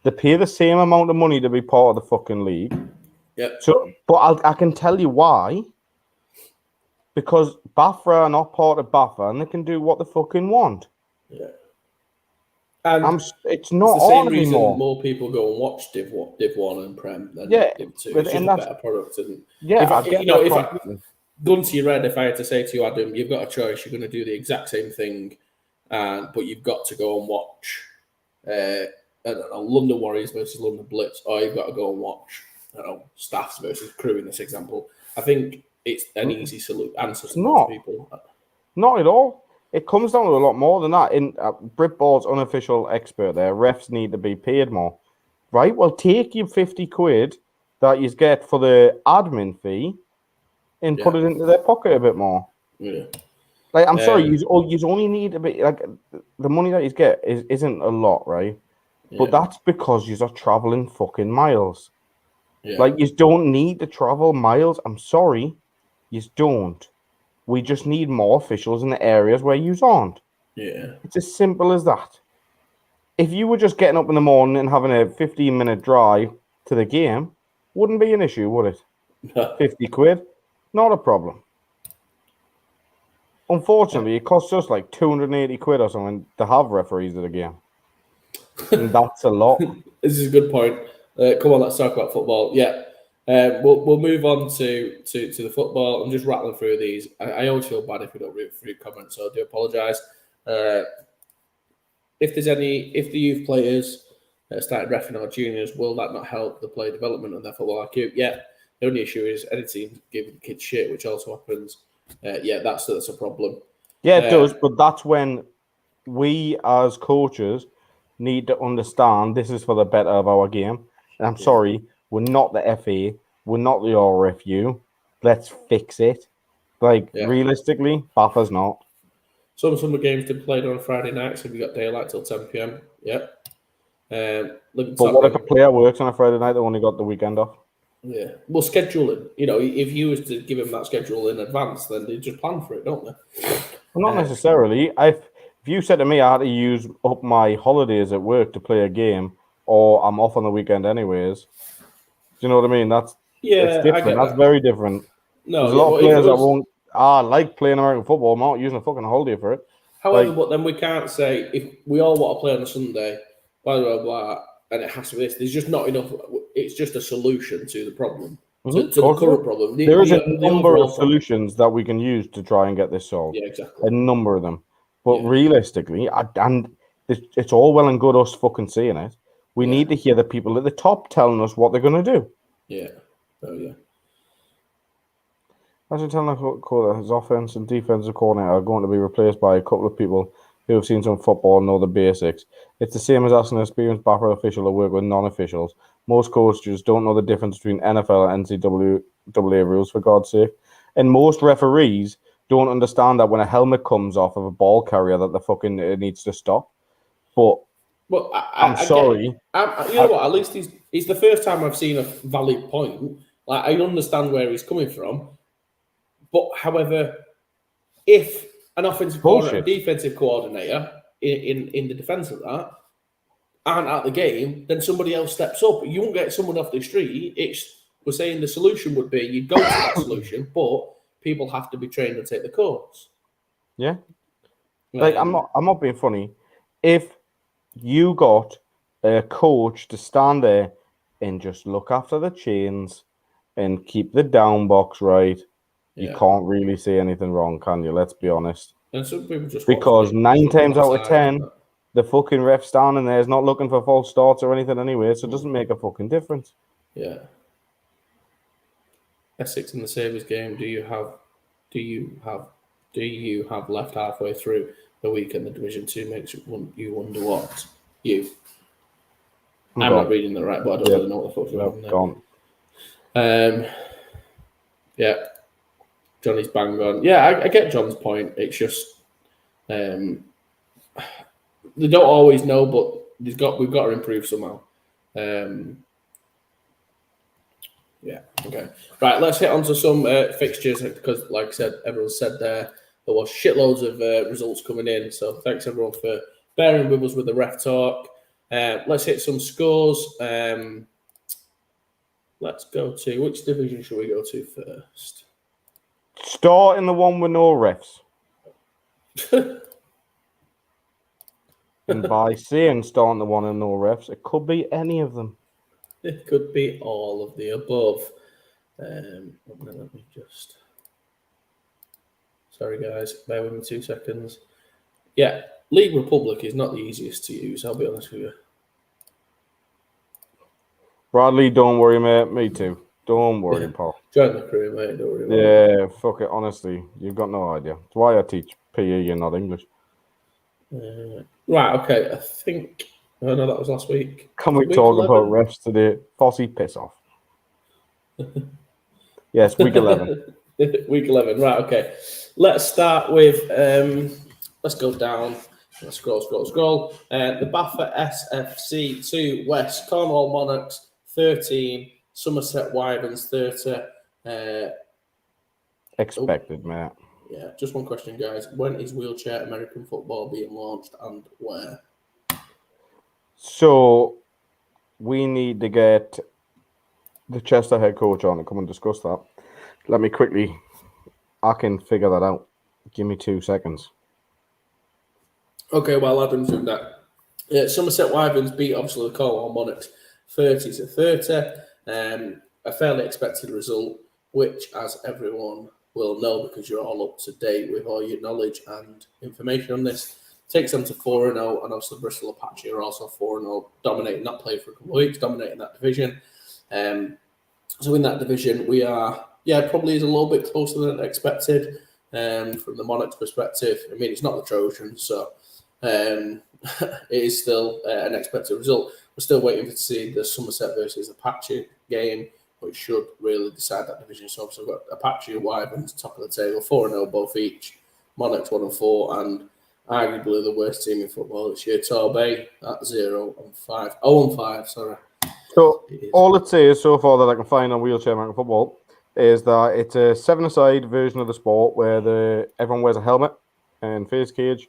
[SPEAKER 2] They pay the same amount of money to be part of the fucking league.
[SPEAKER 1] Yeah.
[SPEAKER 2] So, but I can tell you why. Because BAFA are not part of BAFA and they can do what they fucking want.
[SPEAKER 1] Yeah. And
[SPEAKER 2] it's not
[SPEAKER 1] the same
[SPEAKER 2] on
[SPEAKER 1] reason
[SPEAKER 2] anymore.
[SPEAKER 1] More people go and watch Div 1 and Prem than Div 2. It's just a better product, isn't it?
[SPEAKER 2] Yeah,
[SPEAKER 1] gun to your head, if I had to say to you, Adam, you've got a choice. You're going to do the exact same thing, but you've got to go and watch I don't know, London Warriors versus London Blitz, or you've got to go and watch, I don't know, Staffs versus Crew in this example. I think it's an easy answer to most people.
[SPEAKER 2] Not at all. It comes down to a lot more than that. In Britball's unofficial expert there, refs need to be paid more. Right? Well, take your 50 quid that you get for the admin fee and put it into their pocket a bit more.
[SPEAKER 1] Yeah.
[SPEAKER 2] Like, I'm sorry, you only need a bit, like, the money that you get isn't a lot, right? Yeah. But that's because you're traveling fucking miles. Yeah. Like, you don't need to travel miles. I'm sorry. You don't. We just need more officials in the areas where you aren't.
[SPEAKER 1] Yeah.
[SPEAKER 2] It's as simple as that. If you were just getting up in the morning and having a 15-minute drive to the game, Wouldn't be an issue, would it?
[SPEAKER 1] No.
[SPEAKER 2] 50 quid, not a problem. Unfortunately, it costs us like 280 quid or something to have referees at a game. And that's a lot.
[SPEAKER 1] This is a good point. Come on, let's talk about football. Yeah. We'll move on to the football. I'm just rattling through these. I always feel bad if we don't read through comments, so I do apologise. If the youth players started reffing our juniors, will that not help the player development and their football IQ? Yeah. The only issue is any team giving the kids shit, which also happens. That's a problem.
[SPEAKER 2] Yeah, it does, but that's when we as coaches need to understand this is for the better of our game. And I'm sorry, we're not the FA, we're not the RFU. Let's fix it. Realistically, Baffa's not.
[SPEAKER 1] Some summer games did played on Friday nights. Have you got daylight till 10 p.m.? Yeah.
[SPEAKER 2] But what if a player works on a Friday night, they only got the weekend off?
[SPEAKER 1] Yeah. Well, scheduling. If you was to give them that schedule in advance, then they just plan for it, don't they?
[SPEAKER 2] Well, not necessarily. If you said to me I had to use up my holidays at work to play a game, or I'm off on the weekend anyways, do you know what I mean? It's different.
[SPEAKER 1] I get
[SPEAKER 2] That's
[SPEAKER 1] that.
[SPEAKER 2] very different.
[SPEAKER 1] No,
[SPEAKER 2] there's a lot of players that won't. I like playing American football. I'm not using a fucking holiday for it.
[SPEAKER 1] However, but then we can't say if we all want to play on a Sunday, blah blah blah, and it has to be this. There's just not enough. It's just a solution to the problem, to the current problem.
[SPEAKER 2] There is a number of solutions that we can use to try and get this solved.
[SPEAKER 1] Yeah, exactly.
[SPEAKER 2] A number of them, but realistically, it's all well and good us fucking saying it. We need to hear the people at the top telling us what they're going to do.
[SPEAKER 1] Yeah. Oh yeah.
[SPEAKER 2] Imagine telling a his offense and defensive coordinator are going to be replaced by a couple of people who have seen some football and know the basics. It's the same as asking an experienced backer official to work with non-officials. Most coaches don't know the difference between NFL and NCAA rules, for God's sake. And most referees don't understand that when a helmet comes off of a ball carrier that the fucking it needs to stop. But I'm sorry.
[SPEAKER 1] You know what? At least he's the first time I've seen a valid point. Like, I understand where he's coming from. But, however, if an offensive coordinator, defensive coordinator in the defense of that aren't at the game, then somebody else steps up. You won't get someone off the street. We're saying the solution would be you go to that solution, but people have to be trained and take the course.
[SPEAKER 2] Yeah. I'm not being funny. If you got a coach to stand there and just look after the chains and keep the down box right, you can't really say anything wrong, can you? Let's be honest.
[SPEAKER 1] And some people just
[SPEAKER 2] because 9 times out of 10, the fucking ref standing there is not looking for false starts or anything anyway, so it doesn't make a fucking difference.
[SPEAKER 1] Yeah. Essex in the Sabres game. Do you have left halfway through the week and the Division 2 makes you wonder what you? I'm not reading that right, but I don't really know what the fuck's going on. Yeah. Johnny's bang on. Yeah, I get John's point. It's just they don't always know, but we've got to improve somehow. Yeah. Okay. Right. Let's hit on to some fixtures because, like I said, everyone said there was shitloads of results coming in. So thanks everyone for bearing with us with the ref talk. Let's hit some scores. Let's go to which division should we go to first?
[SPEAKER 2] Start in the one with no refs. And by saying starting the one with no refs, it could be any of them.
[SPEAKER 1] It could be all of the above. Let me just... Sorry, guys. Bear with me 2 seconds. Yeah, League Republic is not the easiest to use, I'll be honest with you.
[SPEAKER 2] Bradley, don't worry, mate. Me too. Don't worry, Paul.
[SPEAKER 1] Join the crew, mate. Don't worry about
[SPEAKER 2] it. Fuck it. Honestly, you've got no idea. It's why I teach PE, you're not English.
[SPEAKER 1] Right, okay. I think... Oh, no, that was last week.
[SPEAKER 2] Can we talk 11? About refs today? Fossey, piss off. Yes, week 11.
[SPEAKER 1] Week 11, right, okay. Let's start with... let's go down. Let's scroll. The Baffa SFC 2, West Cornwall Monarchs 13, Somerset Wyverns 30.
[SPEAKER 2] Expected, mate.
[SPEAKER 1] Yeah, just one question, guys. When is wheelchair American football being launched and where?
[SPEAKER 2] So we need to get the Chester head coach on and come and discuss that. Let me quickly. I can figure that out. Give me 2 seconds.
[SPEAKER 1] Okay, while Adam's doing that, Somerset Wyverns beat obviously the Cornwall Monarchs 30-30. A fairly expected result, which, as everyone will know because you're all up to date with all your knowledge and information on this, takes them to 4-0, and obviously Bristol Apache are also 4-0, dominating that play for a couple of weeks, dominating that division. So in that division, we are, probably is a little bit closer than expected from the Monarchs' perspective. I mean, it's not the Trojans, so it is still an expected result. We're still waiting to see the Somerset versus Apache game, which should really decide that division. So obviously we've got Apache and Wyverns top of the table, 4-0 both each. Monarchs 1-4, and arguably the worst team in football this year, Torbay at 0-5. 0-5, sorry.
[SPEAKER 2] So all it says so far that I can find on Wheelchair American Football is that it's a 7-a-side version of the sport where everyone wears a helmet and face cage,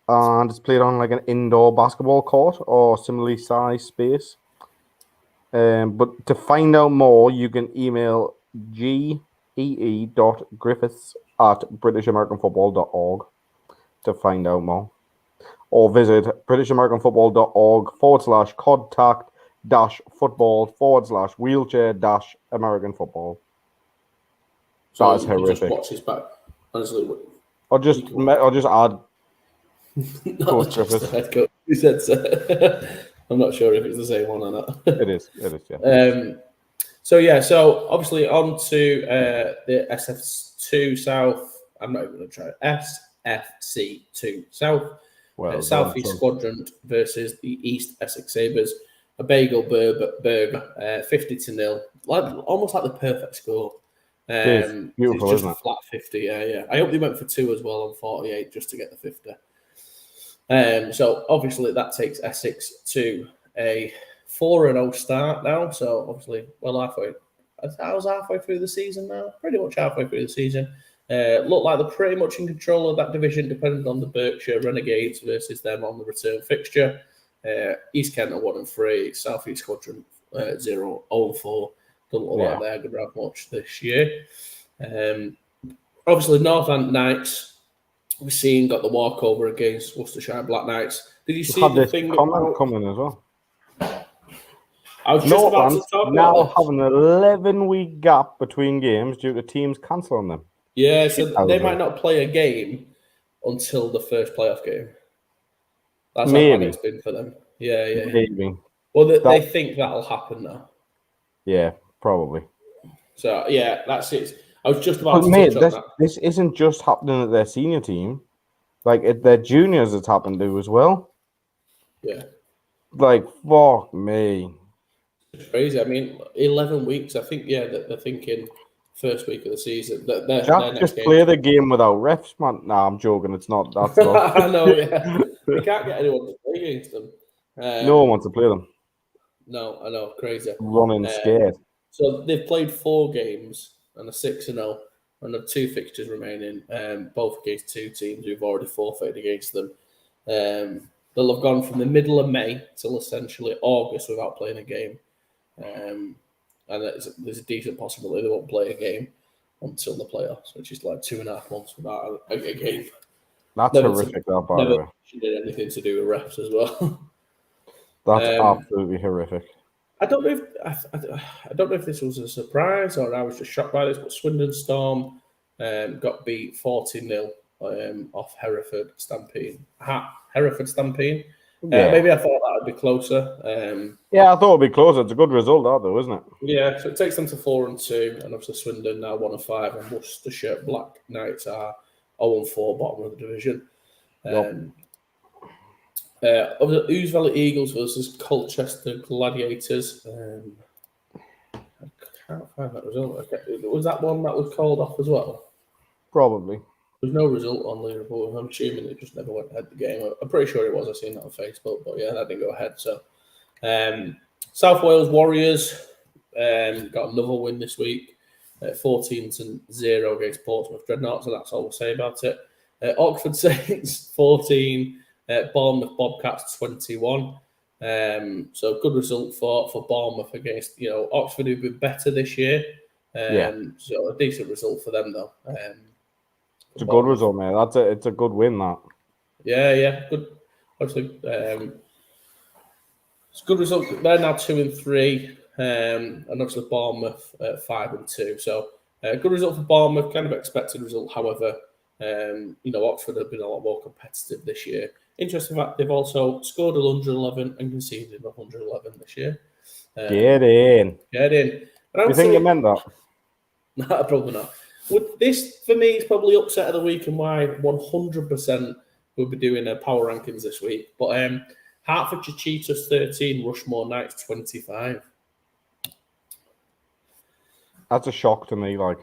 [SPEAKER 2] and it's played on like an indoor basketball court or similarly sized space. But to find out more, you can email gee.griffiths@britishamericanfootball.org to find out more, or visit britishamericanfootball.org/contact-football/wheelchair-American football.
[SPEAKER 1] So
[SPEAKER 2] that is horrific.
[SPEAKER 1] Just watch his back, honestly.
[SPEAKER 2] Or just add.
[SPEAKER 1] Not just the head coach. He said so. I'm not sure if it's the same one or not.
[SPEAKER 2] It is. Yeah.
[SPEAKER 1] So obviously on to the SF2 South. I'm not even going to try it. SFC2 South. South East Squadron versus the East Essex Sabres. A bagel burger, 50-0. Almost like the perfect score.
[SPEAKER 2] Beautiful,
[SPEAKER 1] it's just
[SPEAKER 2] isn't
[SPEAKER 1] a
[SPEAKER 2] it?
[SPEAKER 1] flat 50. Yeah. I hope they went for 2 as well on 48 just to get the 50. So obviously that takes Essex to a 4-0 start now. So obviously, halfway. I was halfway through the season now. Pretty much halfway through the season. Look like they're pretty much in control of that division, depending on the Berkshire Renegades versus them on the return fixture. East Kent are 1-3. South East Squadron 0-4. Doesn't look like they're going to have much this year. Obviously, Northant Knights. We've seen got the walkover against Worcestershire Black Knights. Did you see the thing
[SPEAKER 2] comment coming as well?
[SPEAKER 1] I was just about to talk about
[SPEAKER 2] now having an 11-week gap between games due to teams cancelling them.
[SPEAKER 1] Yeah, so they might not play a game until the first playoff game. That's how bad it's been for them. Yeah.
[SPEAKER 2] Maybe.
[SPEAKER 1] Well, they think that'll happen now.
[SPEAKER 2] Yeah, probably.
[SPEAKER 1] So, yeah, that's it. I was just about to touch on that.
[SPEAKER 2] This isn't just happening at their senior team. Like, at their juniors, it's happened to as well.
[SPEAKER 1] Yeah.
[SPEAKER 2] Like, fuck me.
[SPEAKER 1] It's crazy. I mean, 11 weeks. I think, they're thinking first week of the season.
[SPEAKER 2] Jack, just play the game without refs, man. Nah, I'm joking. It's not. That's not.
[SPEAKER 1] I know, yeah. We can't get anyone to play against them.
[SPEAKER 2] No one wants to play them.
[SPEAKER 1] No, I know. Crazy.
[SPEAKER 2] Running scared.
[SPEAKER 1] So they've played 4 games and a 6-0, and have 2 fixtures remaining, both against 2 teams who've already forfeited against them. They'll have gone from the middle of May till essentially August without playing a game. And there's a decent possibility they won't play a game until the playoffs, which is like 2.5 months without a game.
[SPEAKER 2] That's horrific, that, by the way.
[SPEAKER 1] She did anything to do with refs as well.
[SPEAKER 2] That's absolutely horrific.
[SPEAKER 1] I don't know if this was a surprise or I was just shocked by this, but Swindon Storm got beat 40-0 off Hereford Stampede. Hereford Stampede. Maybe I thought that would be closer.
[SPEAKER 2] I thought it'd be closer. It's a good result, though, isn't it?
[SPEAKER 1] Yeah, so it takes them to 4-2, and obviously Swindon now 1-5, and Worcestershire Black Knights are 0-4, bottom of the division. Ouse Valley Eagles versus Colchester Gladiators. I can't find that result. Was that one that was called off as well?
[SPEAKER 2] Probably.
[SPEAKER 1] There's no result on Liverpool. I'm assuming it just never went ahead the game. I'm pretty sure it was. I've seen that on Facebook, but yeah, that didn't go ahead. So, South Wales Warriors got another win this week, 14-0 against Portsmouth Dreadnoughts, so that's all we'll say about it. Oxford Saints 14, Bournemouth Bobcats 21. So good result for Bournemouth against Oxford, who've been better this year. So a decent result for them though.
[SPEAKER 2] It's a good result, mate. It's a good win, that.
[SPEAKER 1] Yeah, good. Obviously, it's a good result. They're now 2 and 3, and obviously Bournemouth 5 and 2. So good result for Bournemouth. Kind of expected result, however. Oxford have been a lot more competitive this year. Interesting fact, they've also scored 111 and conceded 111 this year.
[SPEAKER 2] Get in.
[SPEAKER 1] Do
[SPEAKER 2] you think they meant that?
[SPEAKER 1] No, probably not. This, for me, is probably upset of the week and why 100% we'll be doing a power rankings this week. But Hertfordshire Cheetahs 13, Rushmore Knights 25.
[SPEAKER 2] That's a shock to me, like.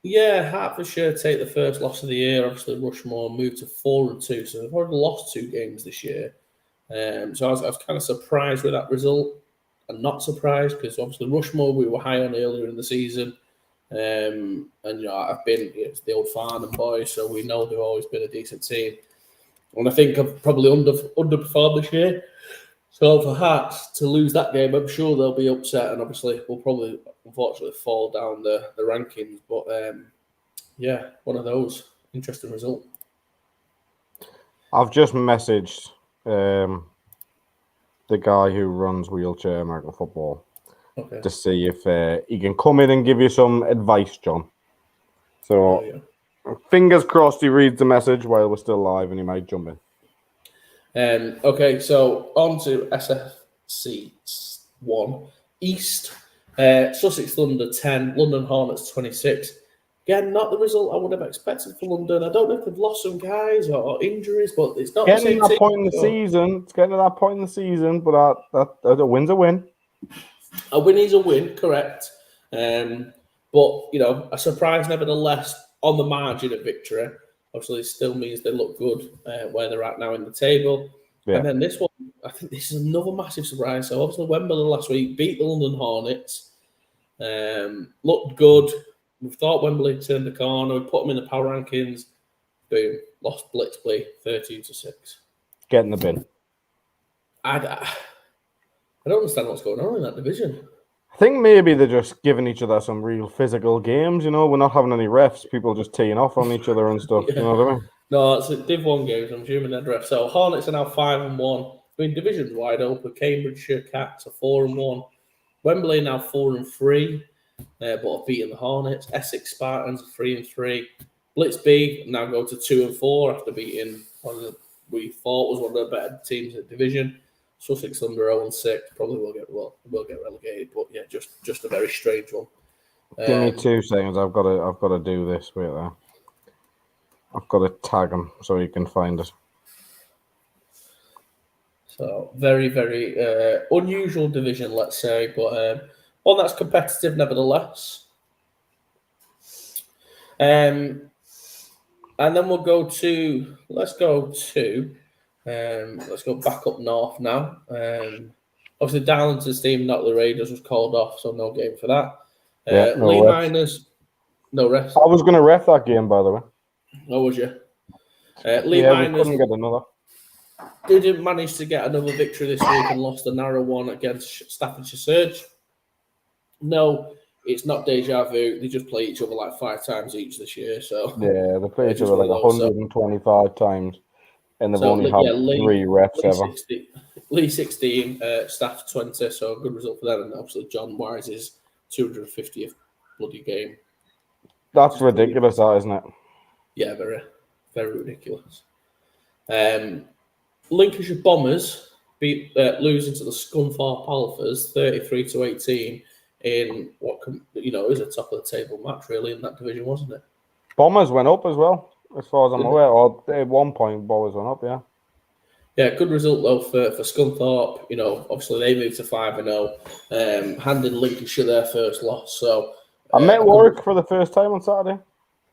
[SPEAKER 1] Yeah, Hertfordshire take the first loss of the year. Obviously, Rushmore moved to 4 and 2, so they've already lost 2 games this year. So I was kind of surprised with that result, and not surprised because obviously Rushmore we were high on earlier in the season, and I've been it's the old Farnham boys, so we know they've always been a decent team, and I think I've probably underperformed this year. So for Hearts to lose that game, I'm sure they'll be upset, and obviously we'll probably, unfortunately, fall down the rankings. But one of those interesting result.
[SPEAKER 2] I've just messaged the guy who runs Wheelchair American Football to see if he can come in and give you some advice, John. So fingers crossed he reads the message while we're still live, and he might jump in.
[SPEAKER 1] Okay, so on to SFC 1 East. Sussex Thunder 10, London Hornets 26. Again, not the result I would have expected for London. I don't know if they've lost some guys or injuries, but it's not
[SPEAKER 2] getting to that point in the season. It's getting to that point in the season, but a win's a win.
[SPEAKER 1] A win is a win, correct. But a surprise nevertheless on the margin of victory. Obviously, it still means they look good where they're at now in the table. Yeah. And then this one, I think this is another massive surprise. So obviously, Wembley last week beat the London Hornets. Looked good. We thought Wembley turned the corner. We put them in the power rankings. Boom. Lost blitzbly 13-6.
[SPEAKER 2] Get in the bin.
[SPEAKER 1] I don't understand what's going on in that division.
[SPEAKER 2] I think maybe they're just giving each other some real physical games. We're not having any refs. People just teeing off on each other and stuff. You know what I mean?
[SPEAKER 1] No, it's a Div 1 games. I'm assuming they're refs. So Hornets are now 5 and 1. I mean, division's wide open. Cambridgeshire Cats are 4 and 1. Wembley now 4 and 3, but have beaten the Hornets. Essex Spartans are 3 and 3. Blitzby now go to 2 and 4 after beating one of the we thought was one of the better teams in the division. Sussex Thunder 0 and 6 probably will get relegated, but yeah, just a very strange one.
[SPEAKER 2] Give me 2 seconds. I've got to do this. Wait there. I've got to tag him so he can find it.
[SPEAKER 1] So very, very unusual division, let's say, but one that's competitive nevertheless. And then let's go back up north now. Obviously, Darlington's team, not the Raiders, was called off, so no game for that.
[SPEAKER 2] No
[SPEAKER 1] Lee
[SPEAKER 2] refs.
[SPEAKER 1] Miners, no refs.
[SPEAKER 2] I was going to ref that game, by the way.
[SPEAKER 1] Oh, was you? Lee Miners
[SPEAKER 2] we couldn't get another.
[SPEAKER 1] Didn't manage to get another victory this week and lost a narrow one against Staffordshire Surge. No, it's not deja vu. They just play each other like 5 times each this year. So
[SPEAKER 2] yeah, they play each other like 125 times, and they've only had 3 refs ever.
[SPEAKER 1] Lee 16, Staff 20, so a good result for them. And obviously John Wise's 250th bloody game.
[SPEAKER 2] That's ridiculous, that, isn't it?
[SPEAKER 1] Yeah, very, very ridiculous. Lincolnshire Bombers losing to the Scunthorpe Alphas 33-18 in what is a top of the table match really in that division, wasn't it?
[SPEAKER 2] Bombers went up as well, as far as I'm aware. Or at one point, Bombers went up, yeah.
[SPEAKER 1] Yeah, good result though for Scunthorpe. Obviously they moved to 5-0, handing Lincolnshire their first loss. So
[SPEAKER 2] I met Warwick for the first time on Saturday.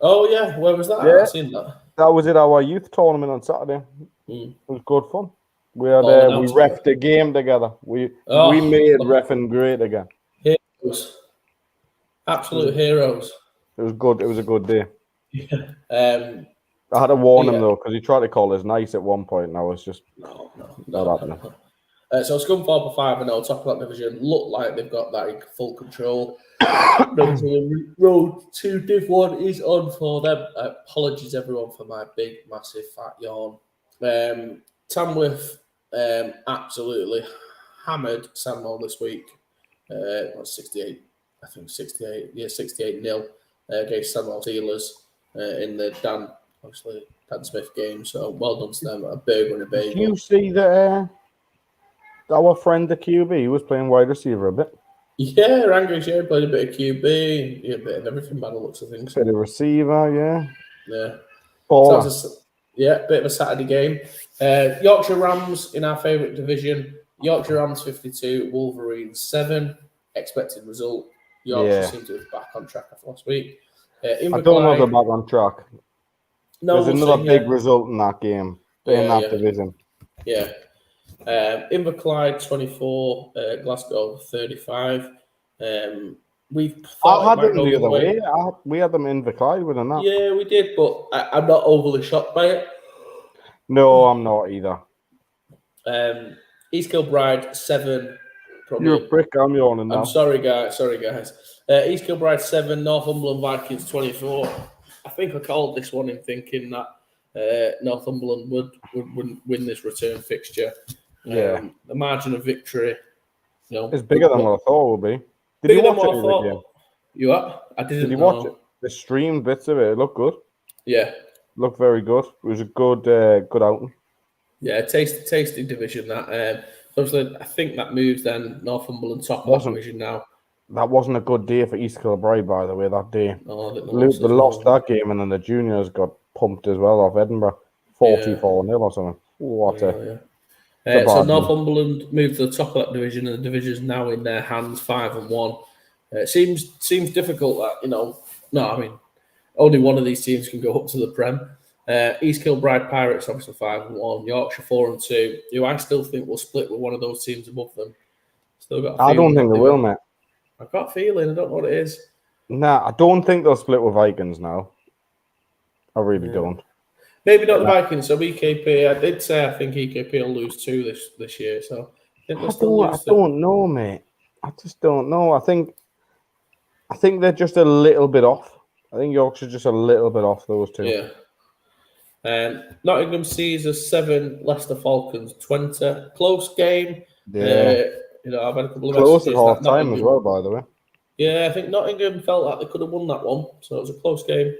[SPEAKER 1] Oh yeah, where was that?
[SPEAKER 2] Yeah.
[SPEAKER 1] I've seen that.
[SPEAKER 2] That was at our youth tournament on Saturday. It was good fun. We had we reffed a game together. We made reffing great again.
[SPEAKER 1] Heroes, absolute heroes.
[SPEAKER 2] It was good. It was a good day.
[SPEAKER 1] Yeah.
[SPEAKER 2] I had to warn him though because he tried to call us nice at one point, and I was just not happening.
[SPEAKER 1] So Scunthorpe are 5-0, top of that division. Look like they've got that in full control. Road to Div 1 is on for them. Apologies, everyone, for my big, massive, fat yawn. Tamworth absolutely hammered Sandwell this week. 68, I think 68, 68-0 against Sandwell Steelers in the Dan Smith game. So well done to them. A burger and a bagel.
[SPEAKER 2] Did you see that our friend the QB was playing wide receiver a bit?
[SPEAKER 1] Yeah, Rangers, played a bit of QB, a bit of everything by the looks of things.
[SPEAKER 2] Bit of receiver,
[SPEAKER 1] Yeah.
[SPEAKER 2] Baller.
[SPEAKER 1] Bit of a Saturday game. Yorkshire Rams in our favourite division. Yorkshire Rams 52, Wolverines 7. Expected result. Yorkshire seemed to be back on track after last week.
[SPEAKER 2] I don't know they're back on track.
[SPEAKER 1] No,
[SPEAKER 2] there's another big result in that game, in that division.
[SPEAKER 1] Yeah. Inverclyde 24, Glasgow 35. We
[SPEAKER 2] I had them the other way. We had them in Inverclyde winning that.
[SPEAKER 1] Yeah, we did, but I'm not overly shocked by it.
[SPEAKER 2] No, I'm not either.
[SPEAKER 1] East Kilbride 7. Probably.
[SPEAKER 2] You're a prick. I'm yawning now.
[SPEAKER 1] I'm sorry, guys. East Kilbride 7, Northumberland Vikings 24. I think I called this one in thinking that Northumberland would win this return fixture. The margin of victory,
[SPEAKER 2] it's bigger than what I thought it would be. Did you watch it again?
[SPEAKER 1] You are? I didn't.
[SPEAKER 2] Did you watch it? The streamed bits of it. It looked good.
[SPEAKER 1] Yeah,
[SPEAKER 2] looked very good. It was a good outing.
[SPEAKER 1] Yeah, tasty division that. Obviously, I think that moves then Northumberland top of that division now.
[SPEAKER 2] That wasn't a good day for East Kilbride, by the way, that day.
[SPEAKER 1] Oh, they
[SPEAKER 2] lost that game, and then the juniors got pumped as well off Edinburgh. 44-0 or something.
[SPEAKER 1] So Northumberland moved to the top of that division, and the division's now in their hands, 5-1. It seems difficult that, only one of these teams can go up to the Prem. East Kilbride Pirates, obviously 5-1. Yorkshire 4-2, who I still think will split with one of those teams above them.
[SPEAKER 2] I don't think they will, mate.
[SPEAKER 1] I've got a feeling. I don't know what it is.
[SPEAKER 2] Nah, I don't think they'll split with Vikings now. I really don't.
[SPEAKER 1] Maybe not the Vikings. So EKP, I did say I think EKP will lose 2 this year. So I
[SPEAKER 2] don't know, mate. I just don't know. I think they're just a little bit off. I think Yorkshire's just a little bit off those 2.
[SPEAKER 1] Yeah. Nottingham Caesars 7, Leicester Falcons 20. Close game.
[SPEAKER 2] Yeah.
[SPEAKER 1] I've had a couple of
[SPEAKER 2] close at half time as well, by the way.
[SPEAKER 1] Yeah, I think Nottingham felt like they could have won that one, so it was a close game.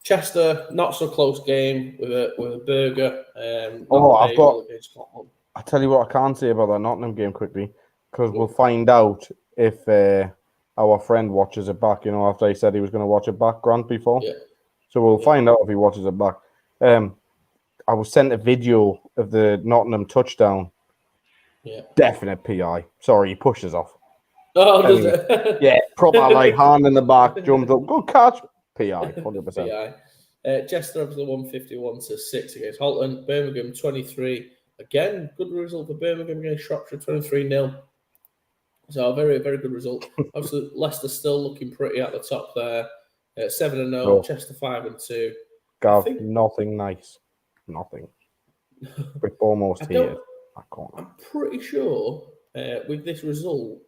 [SPEAKER 1] Chester, not so close game with a burger.
[SPEAKER 2] I tell you what, I can't say about that Nottingham game quickly because we'll find out if our friend watches it back. After he said he was going to watch it back, Grant, before.
[SPEAKER 1] Yeah.
[SPEAKER 2] So we'll find out if he watches it back. I was sent a video of the Nottingham touchdown.
[SPEAKER 1] Yeah.
[SPEAKER 2] Definite PI. Sorry, he pushes off.
[SPEAKER 1] Oh, does it?
[SPEAKER 2] Yeah, proper hand in the back, jumped up, good catch. PI, 100%.
[SPEAKER 1] PI. Chester obviously 151-6 against Halton. Birmingham 23. Again, good result for Birmingham against Shropshire 23-0. So a very, very good result. Obviously, Leicester still looking pretty at the top there. 7-0, Chester 5-2.
[SPEAKER 2] Gav, nothing nice. Nothing. We're almost here.
[SPEAKER 1] I'm pretty sure with this result,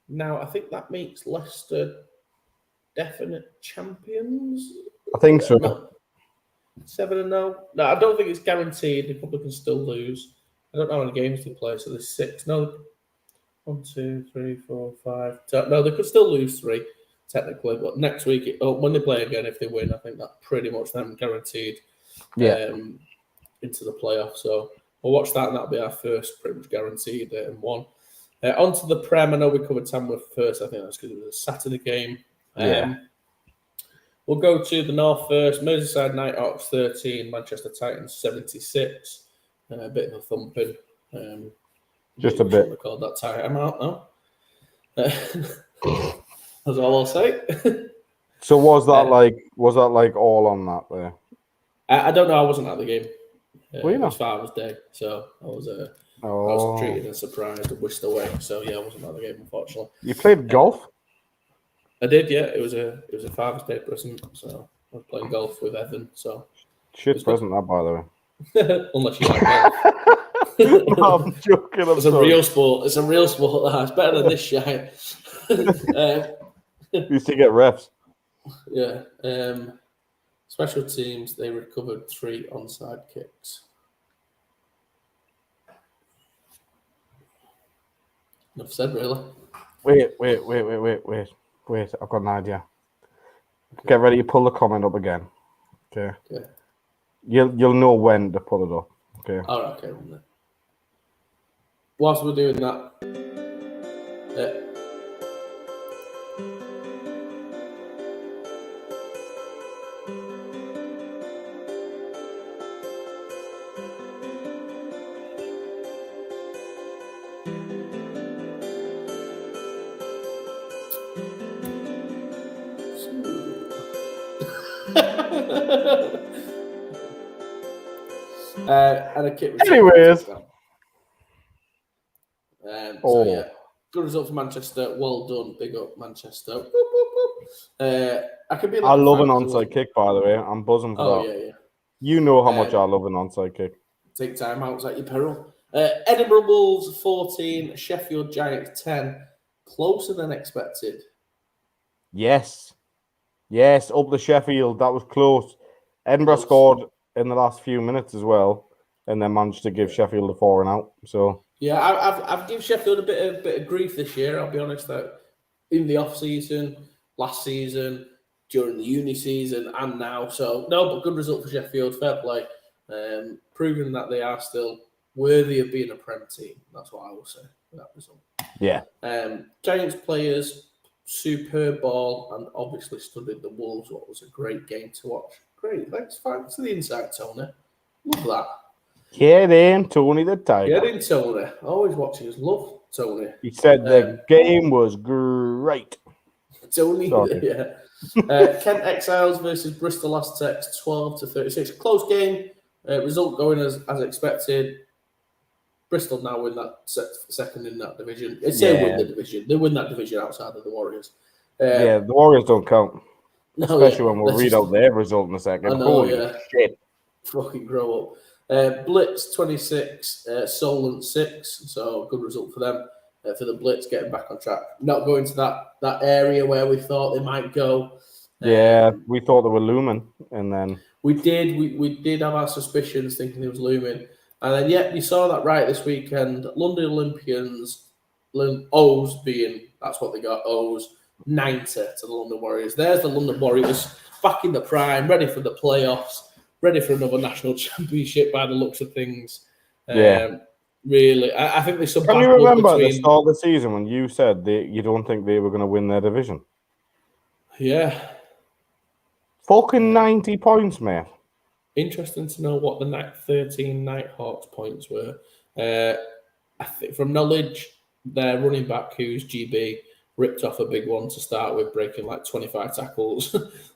[SPEAKER 1] now I think that makes Leicester definite champions.
[SPEAKER 2] I think so.
[SPEAKER 1] 7-0. No, I don't think it's guaranteed. They probably can still lose. I don't know how many games they play, so there's 6. No, 1, 2, 3, 4, 5. No, they could still lose 3 technically, but next week when they play again, if they win, I think that pretty much them guaranteed. Into the playoffs. So we'll watch that, and that'll be our first pretty much guaranteed and one. Onto the Prem. I know we covered Tamworth first. I think that's because it was a Saturday game. We'll go to the North first. Merseyside Nighthawks 13, Manchester Titans 76. A bit of a thumping.
[SPEAKER 2] Just a bit.
[SPEAKER 1] We called that time out now. That's all I'll say.
[SPEAKER 2] So was that like all on that there?
[SPEAKER 1] I don't know. I wasn't at the game. It
[SPEAKER 2] Were you
[SPEAKER 1] was Father's Day, so I was treated and surprised and whisked away. So yeah, I wasn't at the game, unfortunately.
[SPEAKER 2] You played golf?
[SPEAKER 1] I did, yeah. It was a Father's Day present, so I was playing golf with Evan. So
[SPEAKER 2] shit present that, by the way.
[SPEAKER 1] Unless you like golf.
[SPEAKER 2] No, I'm joking.
[SPEAKER 1] It's a real sport. It's a real sport. It's better than this shit.
[SPEAKER 2] Used to get refs.
[SPEAKER 1] Yeah. Special teams, they recovered 3 onside kicks. Enough said, really.
[SPEAKER 2] Wait. I've got an idea. Get ready to pull the comment up again. Okay. You'll know when to pull it up. Okay.
[SPEAKER 1] All right, okay. Whilst we're doing that, and a kick.
[SPEAKER 2] Anyways.
[SPEAKER 1] So yeah, good result for Manchester. Well done. Big up Manchester. I could be.
[SPEAKER 2] I love an onside kick, by the way. I'm buzzing for that.
[SPEAKER 1] Yeah.
[SPEAKER 2] You know how much I love an onside kick.
[SPEAKER 1] Take time out at your peril. Edinburgh Wolves 14, Sheffield Giants 10. Closer than expected.
[SPEAKER 2] Yes, up the Sheffield. That was close. Edinburgh scored in the last few minutes as well, and then managed to give Sheffield a 4-and-out. So
[SPEAKER 1] yeah, I've given Sheffield a bit of grief this year. I'll be honest. That in the off season, last season, during the uni season, and now. So no, but good result for Sheffield. Fair play. Proving that they are still worthy of being a Prem team. That's what I will say for that result.
[SPEAKER 2] Yeah.
[SPEAKER 1] Giants players, superb ball, and obviously studied the Wolves. What was a great game to watch. Great. Thanks for the insight, Tony. Love that.
[SPEAKER 2] Get in, Tony the Tiger.
[SPEAKER 1] Get in, Tony. Always watching us. Love Tony.
[SPEAKER 2] He said the game was great.
[SPEAKER 1] Tony, yeah. Kent Exiles versus Bristol last text, 12-36. Close game. Result going as expected. Bristol now win that second in that division. They win the division. They win that division outside of the Warriors.
[SPEAKER 2] The Warriors don't count. Especially when we'll read out their result in a second.
[SPEAKER 1] I know,
[SPEAKER 2] Holy shit.
[SPEAKER 1] Fucking grow up. Blitz 26, Solent 6. So good result for them. For the Blitz getting back on track. Not going to that area where we thought they might go.
[SPEAKER 2] We thought they were looming, and then
[SPEAKER 1] we did have our suspicions, thinking it was looming, and then you saw that right this weekend. London Olympians, O's being that's what they got. O's 90 to the London Warriors. There's the London Warriors back in the prime, ready for the playoffs, ready for another national championship by the looks of things. Really, I think there's some.
[SPEAKER 2] Can you remember at the start of the season when you said you don't think they were going to win their division?
[SPEAKER 1] Yeah.
[SPEAKER 2] Fucking 90 points, mate.
[SPEAKER 1] Interesting to know what the 13 Nighthawks points were. I think from knowledge, their running back, who's GB, ripped off a big one to start with, breaking like 25 tackles,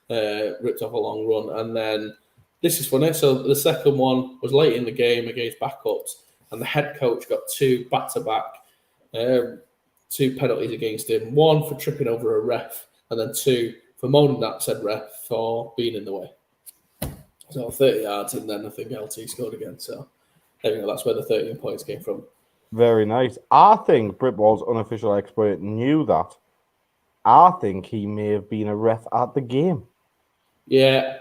[SPEAKER 1] ripped off a long run. And then this is funny. So the second one was late in the game against backups. And the head coach got 2 back-to-back, 2 penalties against him. 1 for tripping over a ref, and then 2 for moaning at said ref for being in the way. So 30 yards, and then I think LT scored again. So there you go. That's where the 13 points came from.
[SPEAKER 2] Very nice. I think Britball's unofficial expert knew that. I think he may have been a ref at the game.
[SPEAKER 1] Yeah.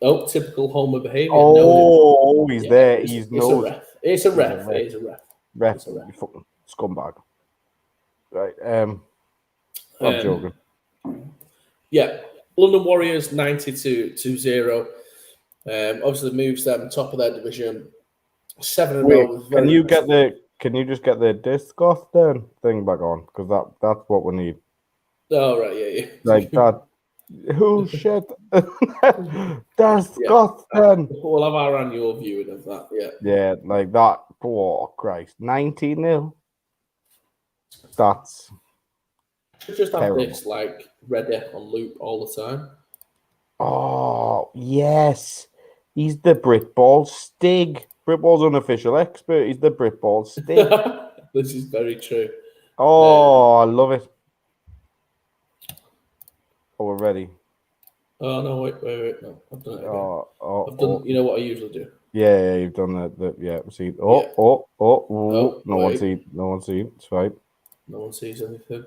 [SPEAKER 1] Oh, typical Homer behaviour.
[SPEAKER 2] Oh, he's there. He's no.
[SPEAKER 1] It's a ref. It is a ref.
[SPEAKER 2] Ref, you fucking scumbag. Right. I'm joking.
[SPEAKER 1] Yeah. London Warriors 90-0. Obviously moves them top of their division. 7-0.
[SPEAKER 2] Can you just get the disgusting thing back on? Because that's what we need.
[SPEAKER 1] Oh right, yeah.
[SPEAKER 2] Like that. Who shit? Disgusting.
[SPEAKER 1] We'll have our annual viewing of that,
[SPEAKER 2] Yeah, like that. Oh, Christ. 19-0. That's
[SPEAKER 1] just have
[SPEAKER 2] terrible.
[SPEAKER 1] this like ready on loop all the time.
[SPEAKER 2] Oh, yes. He's the Britball Stig. Britball's unofficial expert. He's the Britball Stig.
[SPEAKER 1] This is very true.
[SPEAKER 2] Oh, I love it. Oh, we're ready.
[SPEAKER 1] Oh no! Wait! No, I've done it again.
[SPEAKER 2] I've
[SPEAKER 1] done. You know what I usually do?
[SPEAKER 2] Yeah, you've done the yeah. See,
[SPEAKER 1] Yeah.
[SPEAKER 2] no one
[SPEAKER 1] wait.
[SPEAKER 2] seen. No one seen. It's fine.
[SPEAKER 1] No one sees anything.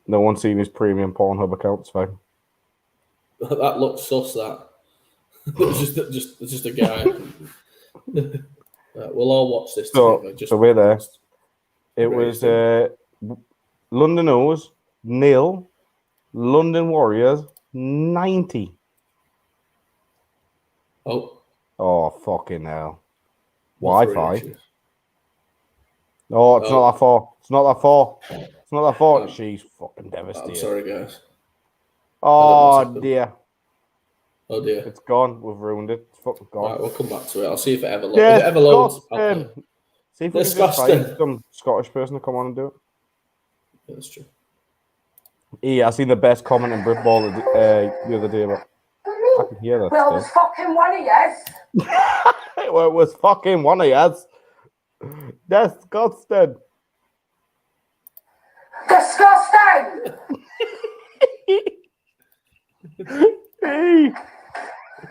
[SPEAKER 2] No one seen his premium Pornhub account. It's fine.
[SPEAKER 1] That looks sus. That it's just a guy. We'll all watch this together.
[SPEAKER 2] So we're there. It was London O's 0, London Warriors 90. Oh fucking hell! Wi-Fi. No, it's not that far. It's not that far. It's not that far. She's fucking devastated.
[SPEAKER 1] I'm sorry, guys.
[SPEAKER 2] Oh dear.
[SPEAKER 1] Oh dear.
[SPEAKER 2] It's gone. We've ruined it. It's fucking gone.
[SPEAKER 1] Right, we'll come back to it. I'll see if it ever loads. If it ever loads,
[SPEAKER 2] see if we can just find some Scottish person to come on and do it.
[SPEAKER 1] Yeah, that's true.
[SPEAKER 2] Yeah, I seen the best comment in Britball the other day about. I can hear that.
[SPEAKER 3] Well, it was fucking one of yours.
[SPEAKER 2] Well, it was fucking one of yours. Disgusting.
[SPEAKER 3] Disgusting.
[SPEAKER 2] Hey.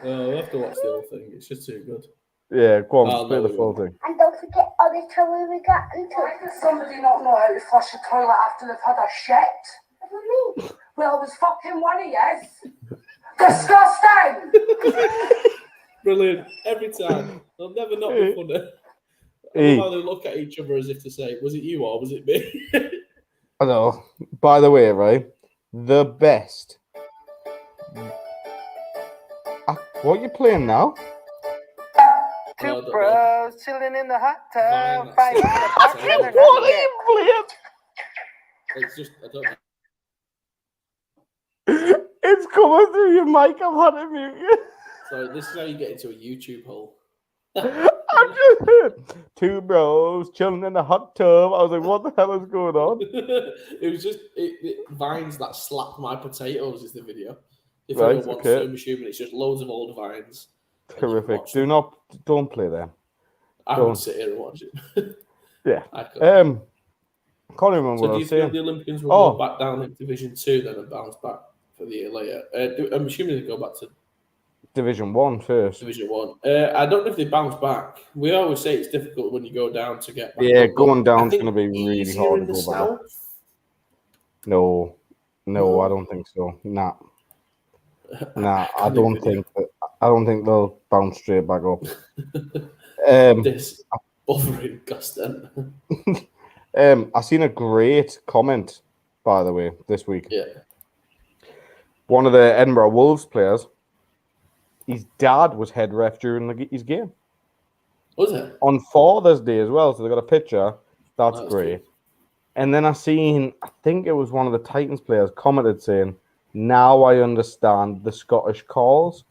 [SPEAKER 1] We'll have to watch the whole thing. It's just too good.
[SPEAKER 2] Yeah, go on, play the full thing.
[SPEAKER 3] And don't forget all the trouble we got into. Why does somebody not know how to flush a toilet after they've had a shit? What do you mean? Well, it was fucking one of yours. Disgusting.
[SPEAKER 1] Brilliant. Every time. They'll never not be funny. I love how they look at each other as if to say, was it you or was it me?
[SPEAKER 2] I know. By the way, right? The best. What are you playing now?
[SPEAKER 3] Two bros chilling in the hot tub.
[SPEAKER 2] What are you playing?
[SPEAKER 1] It's just, I don't know.
[SPEAKER 2] It's coming through your mic. I've had it mute.
[SPEAKER 1] So this is how you get into a YouTube hole.
[SPEAKER 2] I just heard 2 bros chilling in the hot tub. I was like, what the hell is going on?
[SPEAKER 1] It was just vines that slapped my potatoes is the video. If
[SPEAKER 2] right,
[SPEAKER 1] anyone wants to, I'm assuming it's just loads of old vines.
[SPEAKER 2] Terrific. Don't play them.
[SPEAKER 1] I would sit here and watch it.
[SPEAKER 2] Yeah. Can't remember what I was saying.
[SPEAKER 1] So do you think the Olympians will go back down in Division 2 then and bounce back for the year later? I'm assuming they go back to
[SPEAKER 2] Division 1 first.
[SPEAKER 1] Division 1. I don't know if they bounce back. We always say it's difficult when you go down to get back.
[SPEAKER 2] Yeah, going down is going to be really hard to go back. No, I don't think so. Nah, I don't think they'll bounce straight back up.
[SPEAKER 1] This buffering Guston.
[SPEAKER 2] I seen a great comment, by the way, this week.
[SPEAKER 1] Yeah. One
[SPEAKER 2] of the Edinburgh Wolves players, his dad was head ref during his game.
[SPEAKER 1] Was it?
[SPEAKER 2] On Father's Day as well, so they got a picture. That's great. Cool. And then I think it was one of the Titans players commented saying, now I understand the Scottish calls.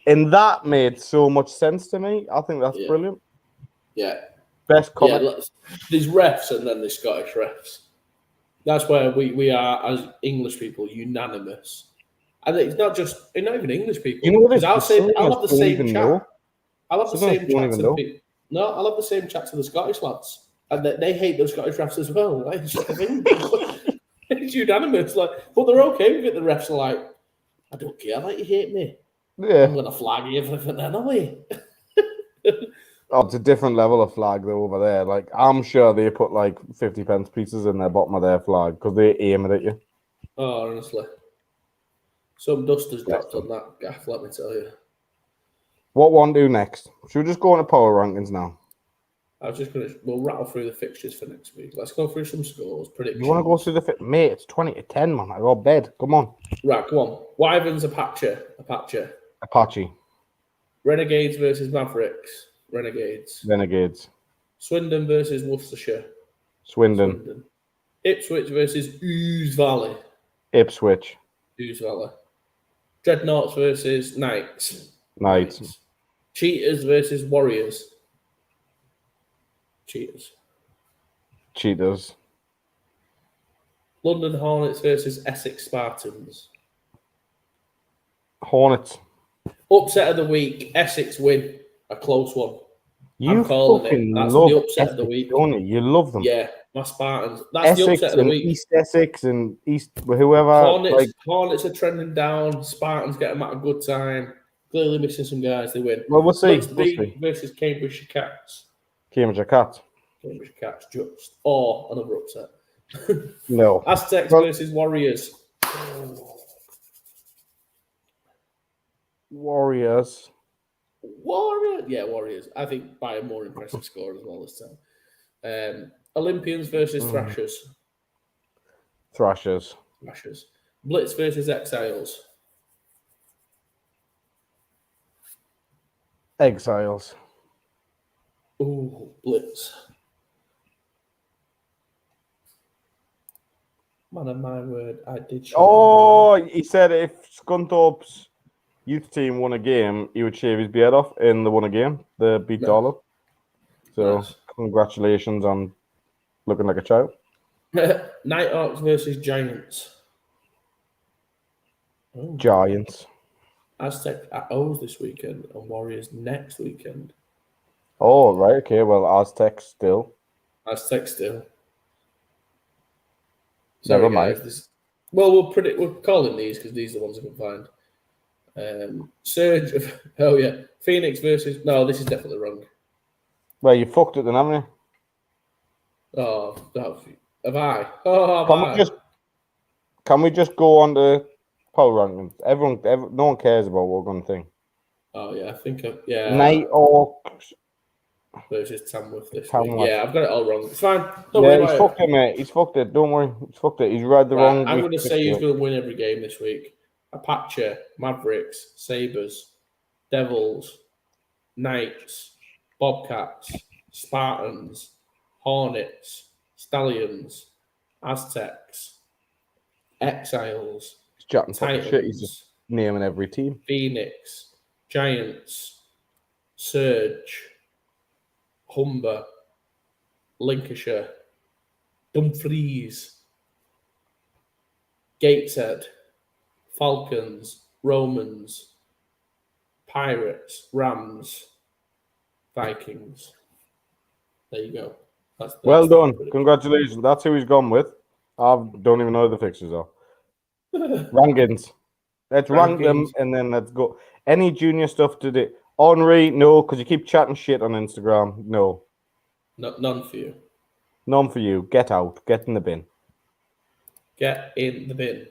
[SPEAKER 2] And that made so much sense to me. I think that's brilliant.
[SPEAKER 1] Yeah.
[SPEAKER 2] Best comment.
[SPEAKER 1] Yeah, these refs and then the Scottish refs. That's where we are, as English people, unanimous. And it's not even English people.
[SPEAKER 2] You know what it is?
[SPEAKER 1] I'll have the same chat. I'll have the same chat to the people. No, I'll have the same chat to the Scottish lads. And they hate the Scottish refs as well. Like, it's just a thing. It's unanimous. But they're okay with it. The refs are like, I don't care that you hate me.
[SPEAKER 2] Yeah.
[SPEAKER 1] I'm going to flag you for everything anyway.
[SPEAKER 2] It's a different level of flag though over there. Like, I'm sure they put 50p pieces in the bottom of their flag because they aim it at you.
[SPEAKER 1] Oh, honestly. Some dust has dropped on that gaff, let me tell you.
[SPEAKER 2] What one do next? Should we just go into power rankings now?
[SPEAKER 1] I was just we'll rattle through the fixtures for next week. Let's go through some scores, predictions.
[SPEAKER 2] You want to go through mate, it's 20-10, man. I got bed. Come on.
[SPEAKER 1] Right, come on. Wyverns, Apache. Renegades versus Mavericks. Renegades. Swindon versus Worcestershire.
[SPEAKER 2] Swindon.
[SPEAKER 1] Ipswich versus Ouse Valley.
[SPEAKER 2] Ipswich.
[SPEAKER 1] Ouse Valley. Dreadnoughts versus Knights. Cheaters versus Warriors. Cheaters. London Hornets versus Essex Spartans.
[SPEAKER 2] Hornets.
[SPEAKER 1] Upset of the week. Essex win. A close one.
[SPEAKER 2] I'm calling it. That's the upset of the week. You love them.
[SPEAKER 1] Yeah, my Spartans. That's the upset of the week.
[SPEAKER 2] East Essex and East whoever.
[SPEAKER 1] Hornets are trending down. Spartans get them at a good time. Clearly missing some guys. They win.
[SPEAKER 2] Well, we'll see.
[SPEAKER 1] Blitz B versus Cambridgeshire Cats.
[SPEAKER 2] Cambridgeshire Cats.
[SPEAKER 1] Cambridgeshire Cats just. Or another upset.
[SPEAKER 2] No.
[SPEAKER 1] Aztecs versus Warriors.
[SPEAKER 2] Warriors.
[SPEAKER 1] Yeah, Warriors. I think by a more impressive score as well this time. Olympians versus Thrashers.
[SPEAKER 2] Thrashers.
[SPEAKER 1] Blitz versus Exiles.
[SPEAKER 2] Exiles.
[SPEAKER 1] Ooh, Blitz. Man of my word, I did.
[SPEAKER 2] He said if Scunthorpe's youth team won a game, he would shave his beard off, and they won a game. They beat Darlow. So, Congratulations on looking like a child.
[SPEAKER 1] Nighthawks versus Giants.
[SPEAKER 2] Giants.
[SPEAKER 1] Aztec at O's this weekend and Warriors next weekend.
[SPEAKER 2] Oh, right. Okay. Well, Aztecs still.
[SPEAKER 1] Sorry,
[SPEAKER 2] Never mind.
[SPEAKER 1] guys. We're calling these because these are the ones I can find. Surge. Oh yeah. Phoenix versus. No, this is definitely wrong.
[SPEAKER 2] Well, you fucked it then, haven't you?
[SPEAKER 1] Oh, have I? Oh,
[SPEAKER 2] Can we just go on to power rankings? No one cares about what we're going to think.
[SPEAKER 1] Oh yeah, I think
[SPEAKER 2] Nighthawks
[SPEAKER 1] versus Tamworth this
[SPEAKER 2] Tamworth.
[SPEAKER 1] week. Yeah, I've got it all wrong. It's fine. Don't worry about
[SPEAKER 2] he's fucked it, mate. He's fucked it. Don't worry. He's fucked it. He's read the wrong.
[SPEAKER 1] I'm going to say he's going to win every game this week. Apache, Mavericks, Sabres, Devils, Knights, Bobcats, Spartans, Hornets, Stallions, Aztecs, Exiles, Titans,
[SPEAKER 2] he's just naming every team.
[SPEAKER 1] Phoenix, Giants, Surge, Humber, Lincolnshire, Dumfries, Gateshead, Falcons, Romans, Pirates, Rams, Vikings. There you go. That's
[SPEAKER 2] well done. Congratulations. That's who he's gone with. I don't even know who the fixtures are. Rankings. Let's rank them and then let's go. Any junior stuff today? Henri, no, because you keep chatting shit on Instagram. No.
[SPEAKER 1] None for you.
[SPEAKER 2] None for you. Get out. Get in the bin.
[SPEAKER 1] Get in the bin.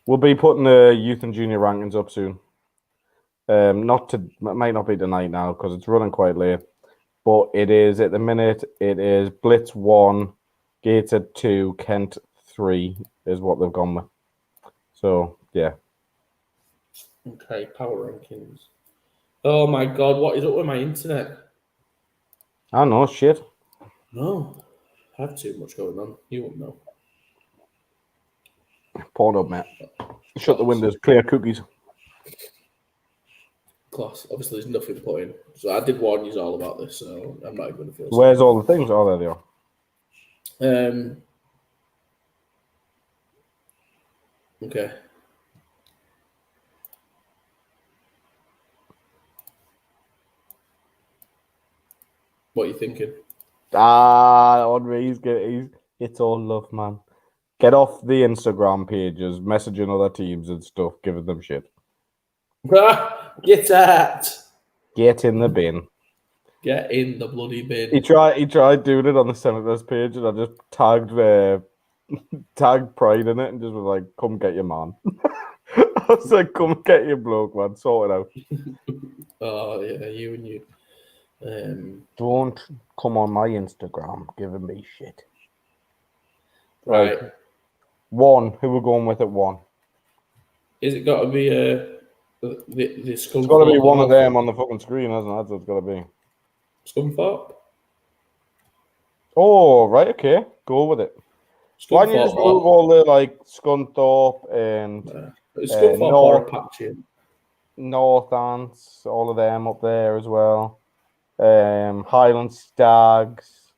[SPEAKER 2] We'll be putting the youth and junior rankings up soon. It might not be tonight now because it's running quite late. But it is at the minute. It is Blitz 1, Gateshead 2, Kent 3 is what they've gone with. So yeah.
[SPEAKER 1] Okay, power rankings. Oh my god, what is up with my internet?
[SPEAKER 2] I know shit.
[SPEAKER 1] No, I have too much going on. You won't know.
[SPEAKER 2] Poured up, mate. Shut the windows. Clear cookies.
[SPEAKER 1] Class. Obviously, there's nothing put in. So I did warn you all about this, so I'm not even going to feel.
[SPEAKER 2] Where's all the things? Oh, there they are.
[SPEAKER 1] Okay. What are you thinking?
[SPEAKER 2] Henri, it's all love, man. Get off the Instagram pages, messaging other teams and stuff, giving them shit.
[SPEAKER 1] Get out!
[SPEAKER 2] Get in the bin.
[SPEAKER 1] Get in the bloody bin.
[SPEAKER 2] He tried doing it on the Senators page, and I just tagged Pride in it, and just was like, "Come get your man." I was like, "Come get your bloke, man. Sort it out."
[SPEAKER 1] Oh yeah, you and you.
[SPEAKER 2] Don't come on my Instagram giving me shit.
[SPEAKER 1] Right.
[SPEAKER 2] One. Who we're going with at 1?
[SPEAKER 1] Is it got to be the Scunthorpe?
[SPEAKER 2] It's got to be one of them on the fucking screen, hasn't it? That's what it's got to be.
[SPEAKER 1] Scunthorpe?
[SPEAKER 2] Oh, right, okay. Go with it. Why don't you just move all the Scunthorpe and
[SPEAKER 1] Scunthorpe or Apache?
[SPEAKER 2] Northants, all of them up there as well. Highland Stags,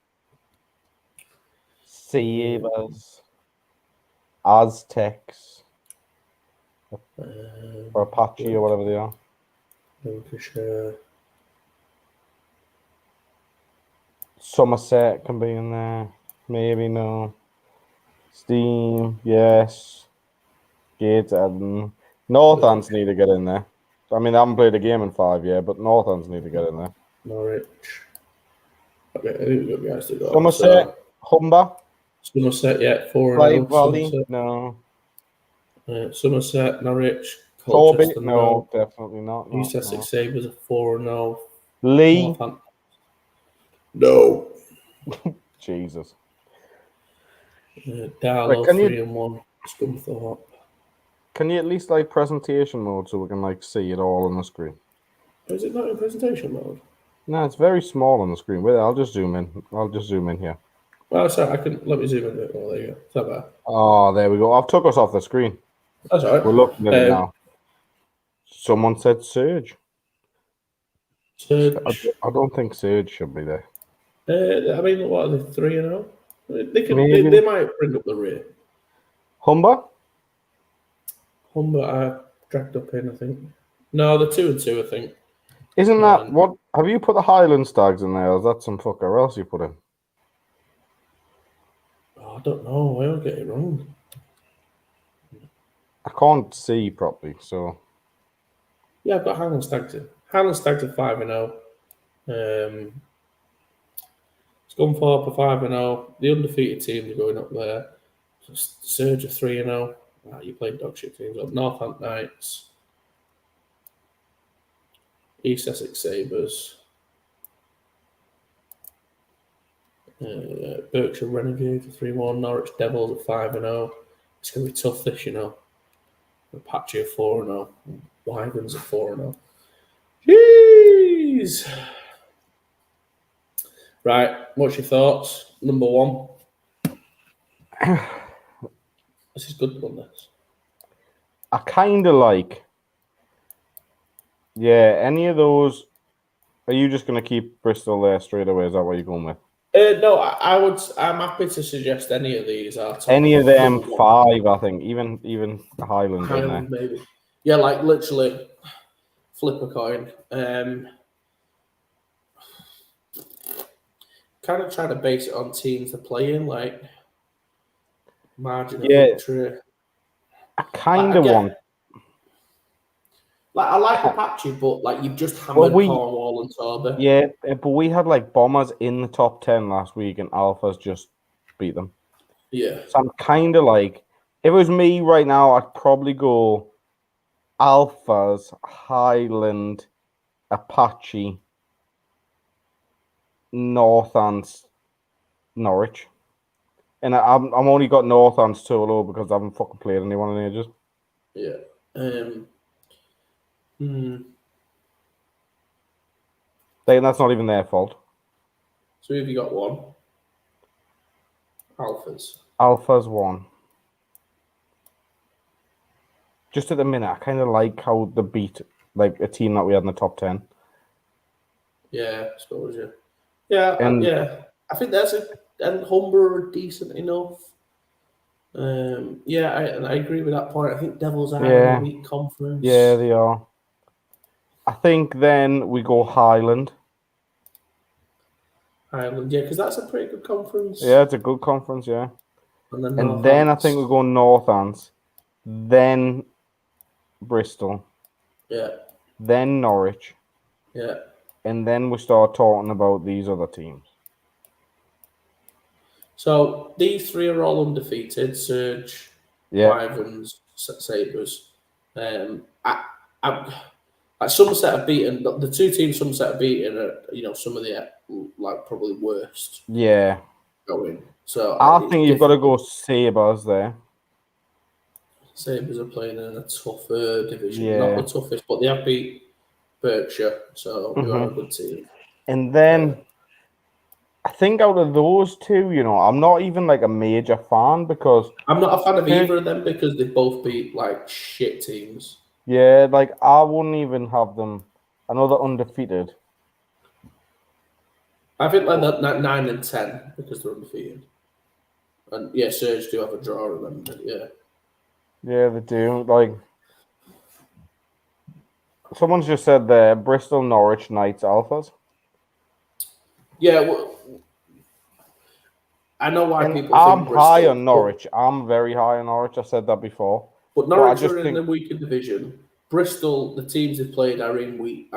[SPEAKER 2] Sabres, Aztecs, or Apache or whatever they are.
[SPEAKER 1] Lancashire.
[SPEAKER 2] Somerset can be in there. Maybe no. Steam, yes. Gates, Northants need to get in there. I mean, I haven't played a game in 5 years, but Northants need to get in there.
[SPEAKER 1] Norwich. Okay, I think we've got guys to go.
[SPEAKER 2] Somerset, Humber,
[SPEAKER 1] Somerset, yeah, 4-0.
[SPEAKER 2] Clyde Valley,
[SPEAKER 1] Somerset.
[SPEAKER 2] no.
[SPEAKER 1] Somerset, Norwich,
[SPEAKER 2] Corby,
[SPEAKER 1] Colchester,
[SPEAKER 2] no, definitely not.
[SPEAKER 1] East
[SPEAKER 2] No,
[SPEAKER 1] Essex Sabres are 4-0.
[SPEAKER 2] Lee,
[SPEAKER 1] Northampton. No.
[SPEAKER 2] Jesus.
[SPEAKER 1] Darlow,
[SPEAKER 2] Right,
[SPEAKER 1] 3-1. Scunthorpe.
[SPEAKER 2] Can you at least like presentation mode so we can like see it all on the screen?
[SPEAKER 1] Is it not in presentation mode?
[SPEAKER 2] No, it's very small on the screen. Wait, I'll just zoom in. I'll just zoom in here.
[SPEAKER 1] Oh, sorry, let me zoom in a bit more. There you go. Is that better?
[SPEAKER 2] Oh, there we go. I've took us off the screen.
[SPEAKER 1] That's all right.
[SPEAKER 2] We're looking at it now. Someone said Surge.
[SPEAKER 1] Surge.
[SPEAKER 2] I don't think Surge should be there.
[SPEAKER 1] I mean, what are they, 3-0?
[SPEAKER 2] Maybe.
[SPEAKER 1] They might bring up the rear.
[SPEAKER 2] Humber?
[SPEAKER 1] Humber are dragged up in, I think. No, they're 2-2, I think.
[SPEAKER 2] Isn't that what? Have you put the Highland Stags in there, or is that some fucker else you put in?
[SPEAKER 1] Oh, I don't know. I don't get it wrong.
[SPEAKER 2] I can't see properly, so.
[SPEAKER 1] Yeah, I've got Highland Stags in. Highland Stags are 5-0. Scunthorpe are 5-0. The undefeated teams are going up there. Surge are 3-0. You played dog shit teams up. Northampton Knights. East Essex Sabres. Berkshire Renegades are 3-1. Norwich Devils are 5-0. It's going to be tough this, you know. Apache are 4-0. Wyverns are 4-0. Jeez! Right, what's your thoughts? Number one. This is good one, this.
[SPEAKER 2] I kind of like. Yeah, any of those. Are you just going to keep Bristol there straight away? Is that what you're going with?
[SPEAKER 1] No, I'm happy to suggest any of these are top.
[SPEAKER 2] Any of them 5, I think. Even Highland in there.
[SPEAKER 1] Maybe. Yeah, like literally flip a coin. Kind of trying to base it on teams they're playing, like margin of victory.
[SPEAKER 2] I kind of want.
[SPEAKER 1] Like I like Apache, but like you've just hammered Cornwall and Torbay.
[SPEAKER 2] Yeah, but we had like Bombers in the top 10 last week, and Alphas just beat them.
[SPEAKER 1] Yeah.
[SPEAKER 2] So I'm kind of like, if it was me right now, I'd probably go Alphas, Highland, Apache, Northants, Norwich. And I'm only got Northants solo because I haven't fucking played anyone in ages.
[SPEAKER 1] Yeah.
[SPEAKER 2] That's not even their fault.
[SPEAKER 1] So who have you got? One? Alphas.
[SPEAKER 2] Alphas 1. Just at the minute, I kind of like how they beat like a team that we had in the top 10.
[SPEAKER 1] Yeah, I suppose, yeah. Yeah, I think and Humber are decent enough. I agree with that point. I think Devils are having a weak conference.
[SPEAKER 2] Yeah, they are. I think then we go Highland.
[SPEAKER 1] Highland, yeah, because that's a pretty good conference.
[SPEAKER 2] Yeah, it's a good conference, yeah.
[SPEAKER 1] And
[SPEAKER 2] then I think we go Northants, then Bristol.
[SPEAKER 1] Yeah.
[SPEAKER 2] Then Norwich.
[SPEAKER 1] Yeah.
[SPEAKER 2] And then we start talking about these other teams.
[SPEAKER 1] So these 3 are all undefeated. Surge, Wyverns, Sabres. Somerset have beaten the 2 teams. Somerset have beaten are some of the like probably worst.
[SPEAKER 2] Yeah.
[SPEAKER 1] Going. So
[SPEAKER 2] I think you've got to go Sabres there.
[SPEAKER 1] Sabres are playing in a tougher division. Not the toughest, but they have beat Berkshire, so they are a good team.
[SPEAKER 2] And then I think out of those 2, I'm not even like a major fan because
[SPEAKER 1] I'm not a fan of either of them because they both beat like shit teams.
[SPEAKER 2] Yeah, like I wouldn't even have them. I know they're undefeated.
[SPEAKER 1] I think like 9 and 10 because they're undefeated. And yeah, Surge do have a draw, remember? Yeah. Yeah,
[SPEAKER 2] they do. Like someone's just said there, Bristol, Norwich, Knights, Alphas.
[SPEAKER 1] Yeah, well, I know why people.
[SPEAKER 2] I'm
[SPEAKER 1] think
[SPEAKER 2] high on Norwich. I'm very high on Norwich. I said that before.
[SPEAKER 1] But Norwich are in the weaker division. Bristol, the teams they've played are in week.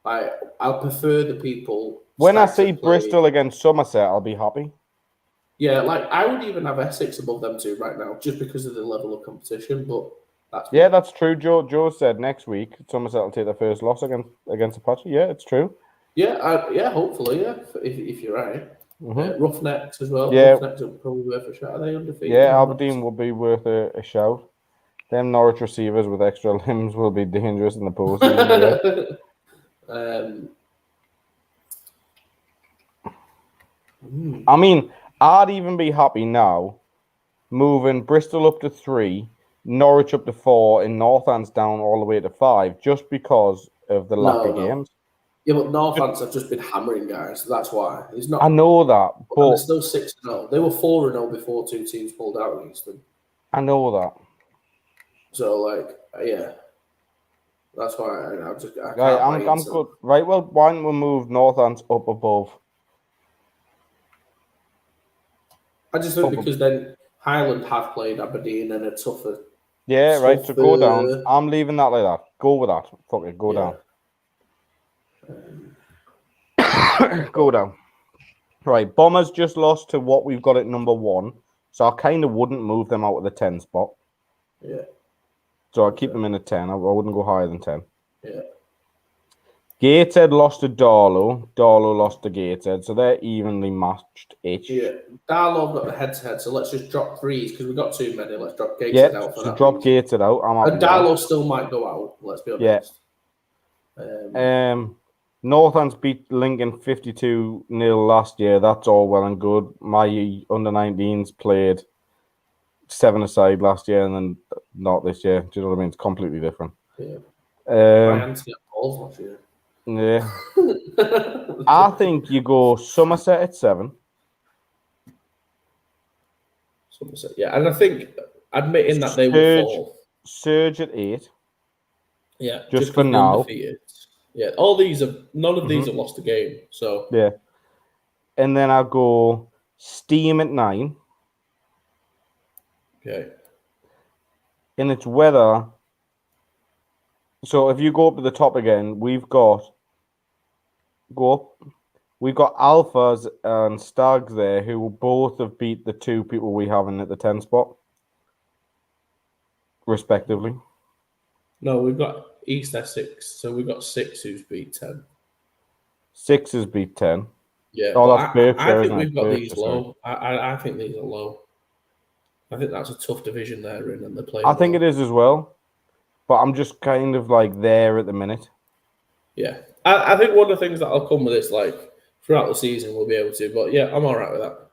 [SPEAKER 1] I prefer the people.
[SPEAKER 2] When I see Bristol against Somerset, I'll be happy.
[SPEAKER 1] Yeah, I would even have Essex above them two right now, just because of the level of competition. But
[SPEAKER 2] that's true. Joe said next week Somerset will take their first loss against Apache. Yeah, it's true.
[SPEAKER 1] Yeah, hopefully, yeah. If you're right, Roughnecks as well.
[SPEAKER 2] Yeah,
[SPEAKER 1] Roughnecks are probably worth a shot. Are they undefeated?
[SPEAKER 2] Yeah, Aberdeen will be worth a shout. Them Norwich receivers with extra limbs will be dangerous in the postseason. I mean, I'd even be happy now moving Bristol up to 3, Norwich up to 4, and Northants down all the way to 5, just because of the lack of games.
[SPEAKER 1] Yeah, but Northants have just been hammering guys. That's why. It's not.
[SPEAKER 2] I know that, but
[SPEAKER 1] they're still 6-0. They were 4-0 before 2 teams pulled out against them.
[SPEAKER 2] I know that.
[SPEAKER 1] So, yeah. That's why
[SPEAKER 2] I'm good. Right, well, why don't we move Northants up above?
[SPEAKER 1] I just think because then Highland have played Aberdeen and a tougher.
[SPEAKER 2] Yeah, right. So go down. I'm leaving that like that. Go with that. Fuck it. Go down. Go down. Right. Bombers just lost to what we've got at number 1. So I kind of wouldn't move them out of the 10 spot.
[SPEAKER 1] Yeah.
[SPEAKER 2] So I'd keep them in a 10. I wouldn't go higher than 10.
[SPEAKER 1] Yeah.
[SPEAKER 2] Gateshead lost to Darlow. Darlow lost to Gateshead. So they're evenly matched-ish.
[SPEAKER 1] Yeah. Darlow got the head-to-head. So let's just drop 3s because we've got too many. Let's drop Gateshead out for
[SPEAKER 2] so
[SPEAKER 1] that.
[SPEAKER 2] Drop Gateshead out.
[SPEAKER 1] And Darlow still might go out. Let's be honest.
[SPEAKER 2] Yeah. Northants beat Lincoln 52-0 last year. That's all well and good. My under-19s played 7-a-side last year and then not this year. Do you know what I mean? It's completely different.
[SPEAKER 1] Yeah. My hands get balls last year.
[SPEAKER 2] Yeah. I think you go Somerset at 7.
[SPEAKER 1] Somerset, yeah. And I think, admitting that they will fall.
[SPEAKER 2] Surge at 8.
[SPEAKER 1] Yeah.
[SPEAKER 2] Just for now.
[SPEAKER 1] Undefeated. Yeah. None of these have lost a game. So.
[SPEAKER 2] Yeah. And then I'll go Steam at 9.
[SPEAKER 1] Okay.
[SPEAKER 2] And it's whether. So if you go up to the top again, we've got Alphas and Stags there who will both have beat the 2 people we have in at the 10 spot, respectively.
[SPEAKER 1] No, we've got East Essex, so we've got 6 who's beat 10.
[SPEAKER 2] 6 has beat 10.
[SPEAKER 1] Yeah,
[SPEAKER 2] that's Berkshire.
[SPEAKER 1] I think we've got these low. I think these are low. I think that's a tough division they're in, and they're playing.
[SPEAKER 2] I think it is as well, but I'm just kind of there at the minute.
[SPEAKER 1] Yeah, I think one of the things that'll come with this, throughout the season, we'll be able to. But yeah, I'm all right with that.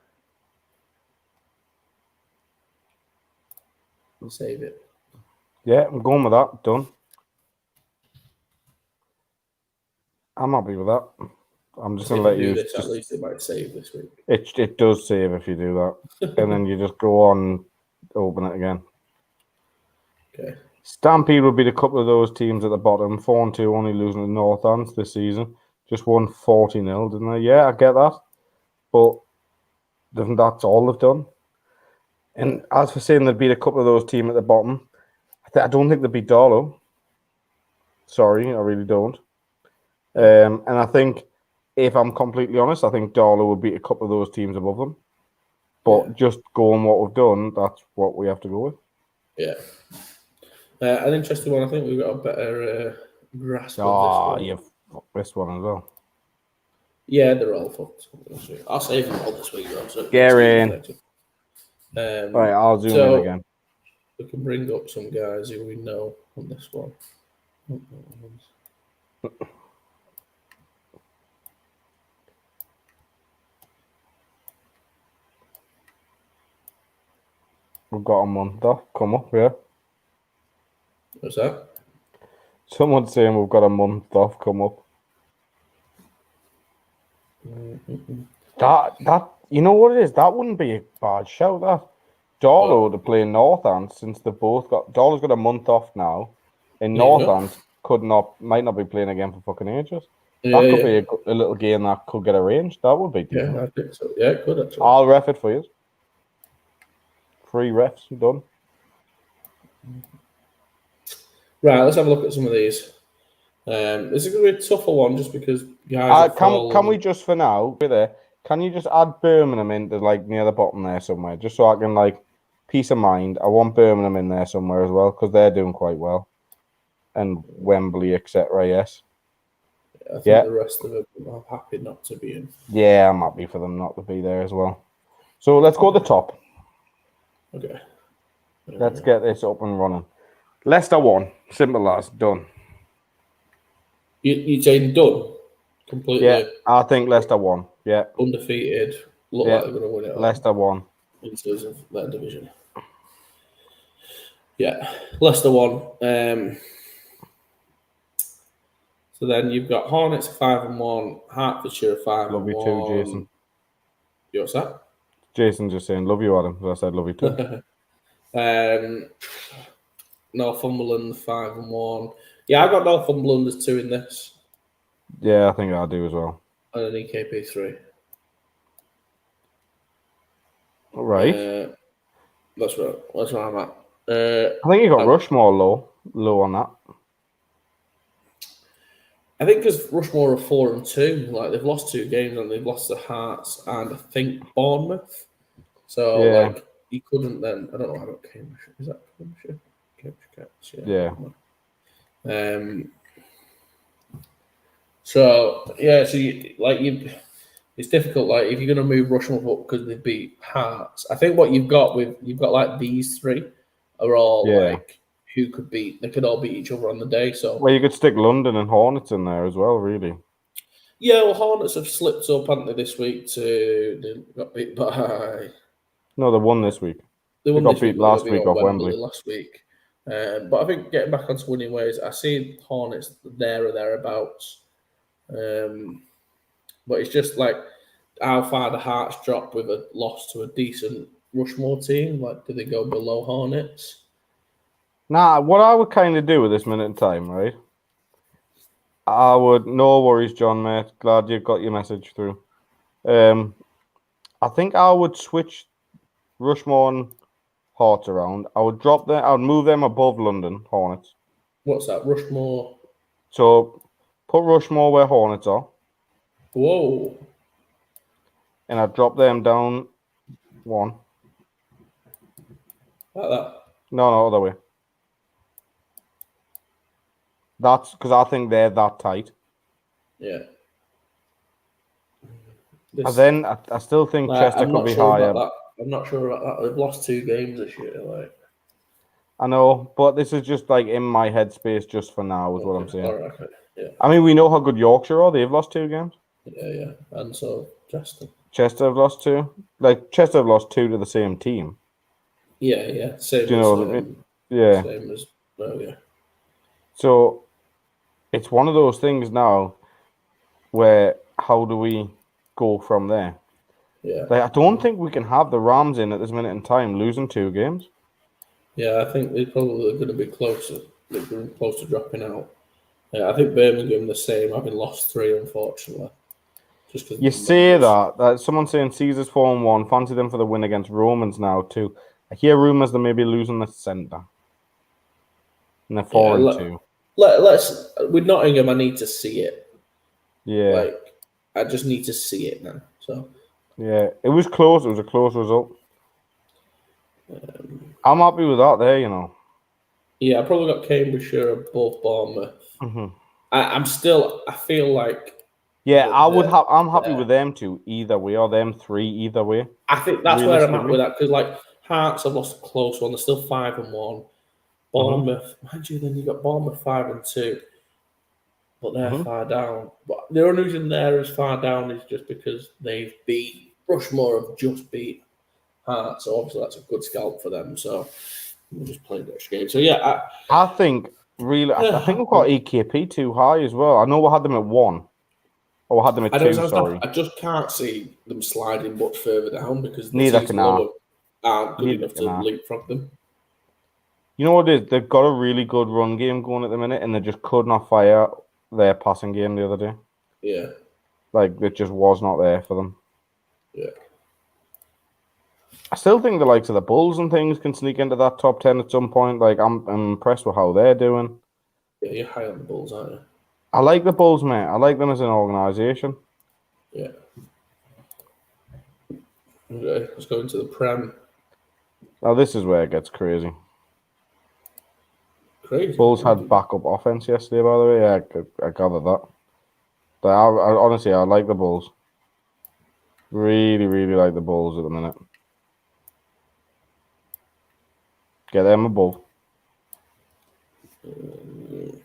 [SPEAKER 1] I'll save it.
[SPEAKER 2] Yeah, I'm going with that. Done. I'm happy with that. I'm just going to let you.
[SPEAKER 1] At least it might save this week.
[SPEAKER 2] It does save if you do that. And then you just go on, open it again.
[SPEAKER 1] Okay.
[SPEAKER 2] Stampede would be a couple of those teams at the bottom. 4-2, only losing to Northants this season. Just won 40-0, didn't they? Yeah, I get that. But that's all they've done. And as for saying they'd beat a couple of those teams at the bottom, I don't think they'd beat Darlow. Sorry, I really don't. And I think, if I'm completely honest, I think Darlow will beat a couple of those teams above them. But just going what we've done, that's what we have to go with.
[SPEAKER 1] Yeah. An interesting one. I think we've got a better grasp of this one.
[SPEAKER 2] You've fucked this one as well.
[SPEAKER 1] Yeah, they're all fucked. I'll save them all this week, though. So
[SPEAKER 2] get in. Right, I'll zoom in again.
[SPEAKER 1] We can bring up some guys who we know on this one.
[SPEAKER 2] We've got a month off. Come up, yeah.
[SPEAKER 1] What's that?
[SPEAKER 2] Someone's saying we've got a month off. Come up. That you know what it is? That wouldn't be a bad shout. That Darlow to play Northants, since they've both got Darlow's got a month off now, and Northants might not be playing again for fucking ages. That could be a little game that could get arranged. That would be decent.
[SPEAKER 1] Yeah, I think so. Yeah, it could actually.
[SPEAKER 2] I'll ref it for you. 3 refs done.
[SPEAKER 1] Right, let's have a look at some of these. This is going to be a tougher one just because guys
[SPEAKER 2] can we just for now, can you just add Birmingham into like near the bottom there somewhere, just so I can like peace of mind. I want Birmingham in there somewhere as well because they're doing quite well, and Wembley, etc. Yes.
[SPEAKER 1] I think the rest of them are happy not to be in.
[SPEAKER 2] Yeah, I'm happy for them not to be there as well. So let's go to the top.
[SPEAKER 1] Okay.
[SPEAKER 2] Let's get this up and running. Leicester 1. Simple as. Done.
[SPEAKER 1] You saying done? Completely?
[SPEAKER 2] Yeah, I think Leicester 1. Yeah.
[SPEAKER 1] Undefeated. Look like they're going to win it.
[SPEAKER 2] Leicester 1.
[SPEAKER 1] In terms of that division. Yeah. Leicester 1. So then you've got Hornets 5-1, Hertfordshire 5-1.
[SPEAKER 2] Love you too, Jason.
[SPEAKER 1] What's that?
[SPEAKER 2] Jason just saying, love you, Adam. I said, love you too.
[SPEAKER 1] Northumberland 5-1. Yeah, I got Northumberland as 2 in this.
[SPEAKER 2] Yeah, I think I do as well.
[SPEAKER 1] And an EKP 3.
[SPEAKER 2] All right.
[SPEAKER 1] That's where I'm at.
[SPEAKER 2] I think you got Rushmore low on that.
[SPEAKER 1] I think because Rushmore are 4-2, like they've lost 2 games and they've lost the Hearts and I think Bournemouth. So like you couldn't then. I don't know how about Cambridge. Is that Cambridge?
[SPEAKER 2] Yeah.
[SPEAKER 1] So it's difficult. Like if you're going to move Rushmore up because they beat Hearts, I think what you've got like these 3 are all like who could beat. They could all beat each other on the day. So
[SPEAKER 2] you could stick London and Hornets in there as well, really.
[SPEAKER 1] Yeah, well, Hornets have slipped up, haven't they, this week? They got beat by.
[SPEAKER 2] No, they won this week.
[SPEAKER 1] They
[SPEAKER 2] got beat last week off Wembley.
[SPEAKER 1] Last week. But I think getting back onto winning ways, I see Hornets there or thereabouts. But it's just like how far the Hearts drop with a loss to a decent Rushmore team. Like, do they go below Hornets?
[SPEAKER 2] Nah, what I would kind of do with this minute in time, right? I would, no worries, John, mate. Glad you got your message through. I think I would switch Rushmore and Hearts around. I would drop them. I would move them above London Hornets.
[SPEAKER 1] What's that? Rushmore.
[SPEAKER 2] So put Rushmore where Hornets are.
[SPEAKER 1] Whoa.
[SPEAKER 2] And I'd drop them down 1.
[SPEAKER 1] Like that?
[SPEAKER 2] No, other way. That's because I think they're that tight.
[SPEAKER 1] Yeah.
[SPEAKER 2] And then I still think Chester could be higher.
[SPEAKER 1] I'm not sure about that. They've lost 2 games this year. Like,
[SPEAKER 2] I know, but this is just like in my headspace just for now, is what I'm saying.
[SPEAKER 1] All right, okay. Yeah.
[SPEAKER 2] I mean, we know how good Yorkshire are. They've lost 2 games.
[SPEAKER 1] Yeah. And so Chester.
[SPEAKER 2] Chester have lost 2. Like Chester have lost 2 to the same team.
[SPEAKER 1] Yeah. Same.
[SPEAKER 2] Do you know what I mean? Yeah.
[SPEAKER 1] Same as yeah.
[SPEAKER 2] So it's one of those things now where how do we go from there?
[SPEAKER 1] Yeah.
[SPEAKER 2] Like, I don't think we can have the Rams in at this minute in time losing 2 games.
[SPEAKER 1] Yeah, I think they're probably going to be closer. They're going to be close to dropping out. Yeah, I think Birmingham the same, having lost 3, unfortunately. Just
[SPEAKER 2] you say that someone's saying Caesar's 4-1. Fancy them for the win against Romans now too. I hear rumours they may be losing the centre. And they're 4-2.
[SPEAKER 1] Let's with Nottingham. I need to see it.
[SPEAKER 2] Yeah,
[SPEAKER 1] like I just need to see it now. So
[SPEAKER 2] yeah, it was close. It was a close result. I'm happy with that. There, you know.
[SPEAKER 1] Yeah, I probably got Cambridgeshire above Bournemouth.
[SPEAKER 2] Mm-hmm.
[SPEAKER 1] I feel like.
[SPEAKER 2] Yeah, I'm happy with them 2 either way, or them 3 either way.
[SPEAKER 1] I think that's where I'm at with that because like Hearts have lost a close one. They're still 5-1. Bournemouth, mind you, then you got Bournemouth 5-2, but they're far down. But the only reason they're as far down is just because they've beat Rushmore have just beat Hearts, so obviously that's a good scalp for them. So we'll just play the next game. So yeah,
[SPEAKER 2] I think really, I think we've got EKP too high as well. I know we had them at 1, or we had them at 2. Sorry,
[SPEAKER 1] I just can't see them sliding much further down because the
[SPEAKER 2] neither
[SPEAKER 1] teams
[SPEAKER 2] can I.
[SPEAKER 1] Aren't good enough to leapfrog them.
[SPEAKER 2] You know what it is? They've got a really good run game going at the minute, and they just could not fire their passing game the other day.
[SPEAKER 1] Yeah.
[SPEAKER 2] Like, it just was not there for them.
[SPEAKER 1] Yeah.
[SPEAKER 2] I still think the likes of the Bulls and things can sneak into that top 10 at some point. Like, I'm impressed with how they're doing.
[SPEAKER 1] Yeah, you're high on the Bulls, aren't you?
[SPEAKER 2] I like the Bulls, mate. I like them as an organisation.
[SPEAKER 1] Yeah. Okay, let's go into the Prem.
[SPEAKER 2] Now this is where it gets crazy.
[SPEAKER 1] Crazy.
[SPEAKER 2] Bulls had backup offense yesterday, by the way. Yeah, I gathered that. But honestly, I like the Bulls. Really, really like the Bulls at the minute. Get them above. Do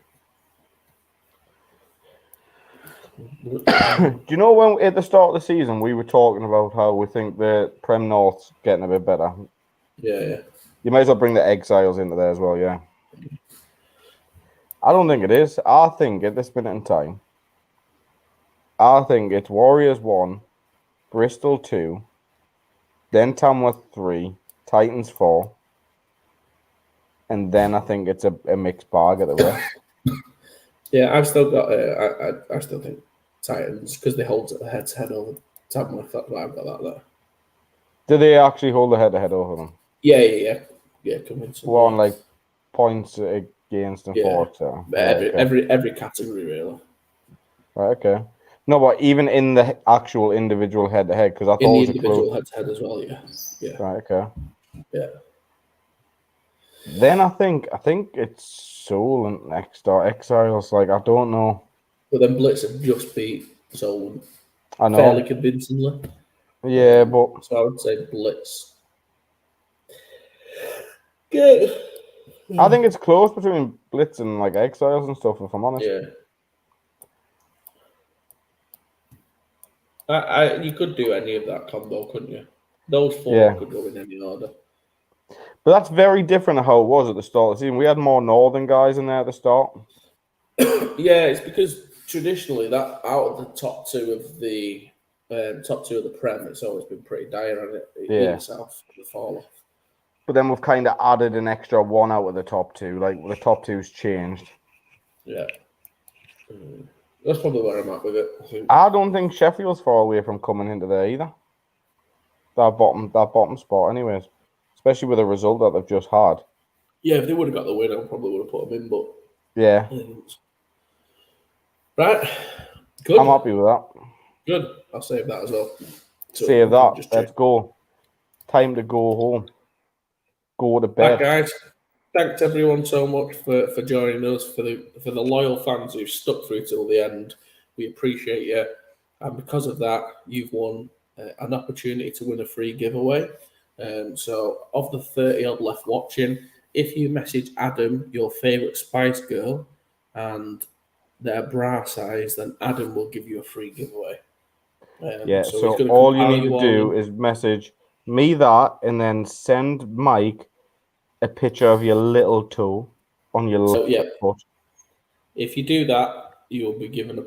[SPEAKER 2] you know when at the start of the season we were talking about how we think the Prem North's getting a bit better?
[SPEAKER 1] Yeah.
[SPEAKER 2] You may as well bring the Exiles into there as well, yeah. I don't think it is. I think at this minute in time, I think it's Warriors 1, Bristol 2, then Tamworth 3, Titans 4, and then I think it's a mixed bag at the rest.
[SPEAKER 1] Yeah, I've still got. I still think Titans because they hold it head to head over Tamworth. That's why I've got that there.
[SPEAKER 2] Do they actually hold the head to head over them?
[SPEAKER 1] Yeah. Convincingly.
[SPEAKER 2] One like points against and for. So.
[SPEAKER 1] Every category really.
[SPEAKER 2] Right, okay. No, but even in the actual individual head to head, because I thought
[SPEAKER 1] In the
[SPEAKER 2] it was
[SPEAKER 1] individual head to head as well. Yeah.
[SPEAKER 2] Right, okay.
[SPEAKER 1] Yeah.
[SPEAKER 2] Then I think it's Soul next or Exiles. Like I don't know.
[SPEAKER 1] But then Blitz have just beat Soul.
[SPEAKER 2] I know.
[SPEAKER 1] Fairly convincingly.
[SPEAKER 2] Yeah, but
[SPEAKER 1] so I would say Blitz. Good.
[SPEAKER 2] I think it's close between Blitz and like Exiles and stuff. If I'm honest.
[SPEAKER 1] Yeah. You could do any of that combo, couldn't you? Those four could go in any order.
[SPEAKER 2] But that's very different to how it was at the start of the season. We had more Northern guys in there at the start.
[SPEAKER 1] Yeah, it's because traditionally that out of the top two of the Prem, it's always been pretty dire on it.
[SPEAKER 2] Yeah.
[SPEAKER 1] South the fall off.
[SPEAKER 2] But then we've kind of added an extra one out of the top two. Like the top two's changed.
[SPEAKER 1] Yeah. That's probably where I'm at with it.
[SPEAKER 2] I don't think Sheffield's far away from coming into there either. That bottom spot, anyways. Especially with the result that they've just had.
[SPEAKER 1] Yeah, if they would have got the win, I probably would have put them in, but
[SPEAKER 2] yeah.
[SPEAKER 1] Right. Good.
[SPEAKER 2] I'm happy with that.
[SPEAKER 1] Good. I'll save that as well.
[SPEAKER 2] So save that. Let's go. Time to go home. Go to bed.
[SPEAKER 1] Right, guys. Thanks everyone so much for joining us, for the loyal fans who've stuck through till the end. We appreciate you. And because of that, you've won an opportunity to win a free giveaway. So of the 30 odd left watching, if you message Adam your favourite Spice Girl and their bra size, then Adam will give you a free giveaway.
[SPEAKER 2] So all you need to do is message me that and then send Mike a picture of your little toe on your left foot.
[SPEAKER 1] If you do that, you will be given a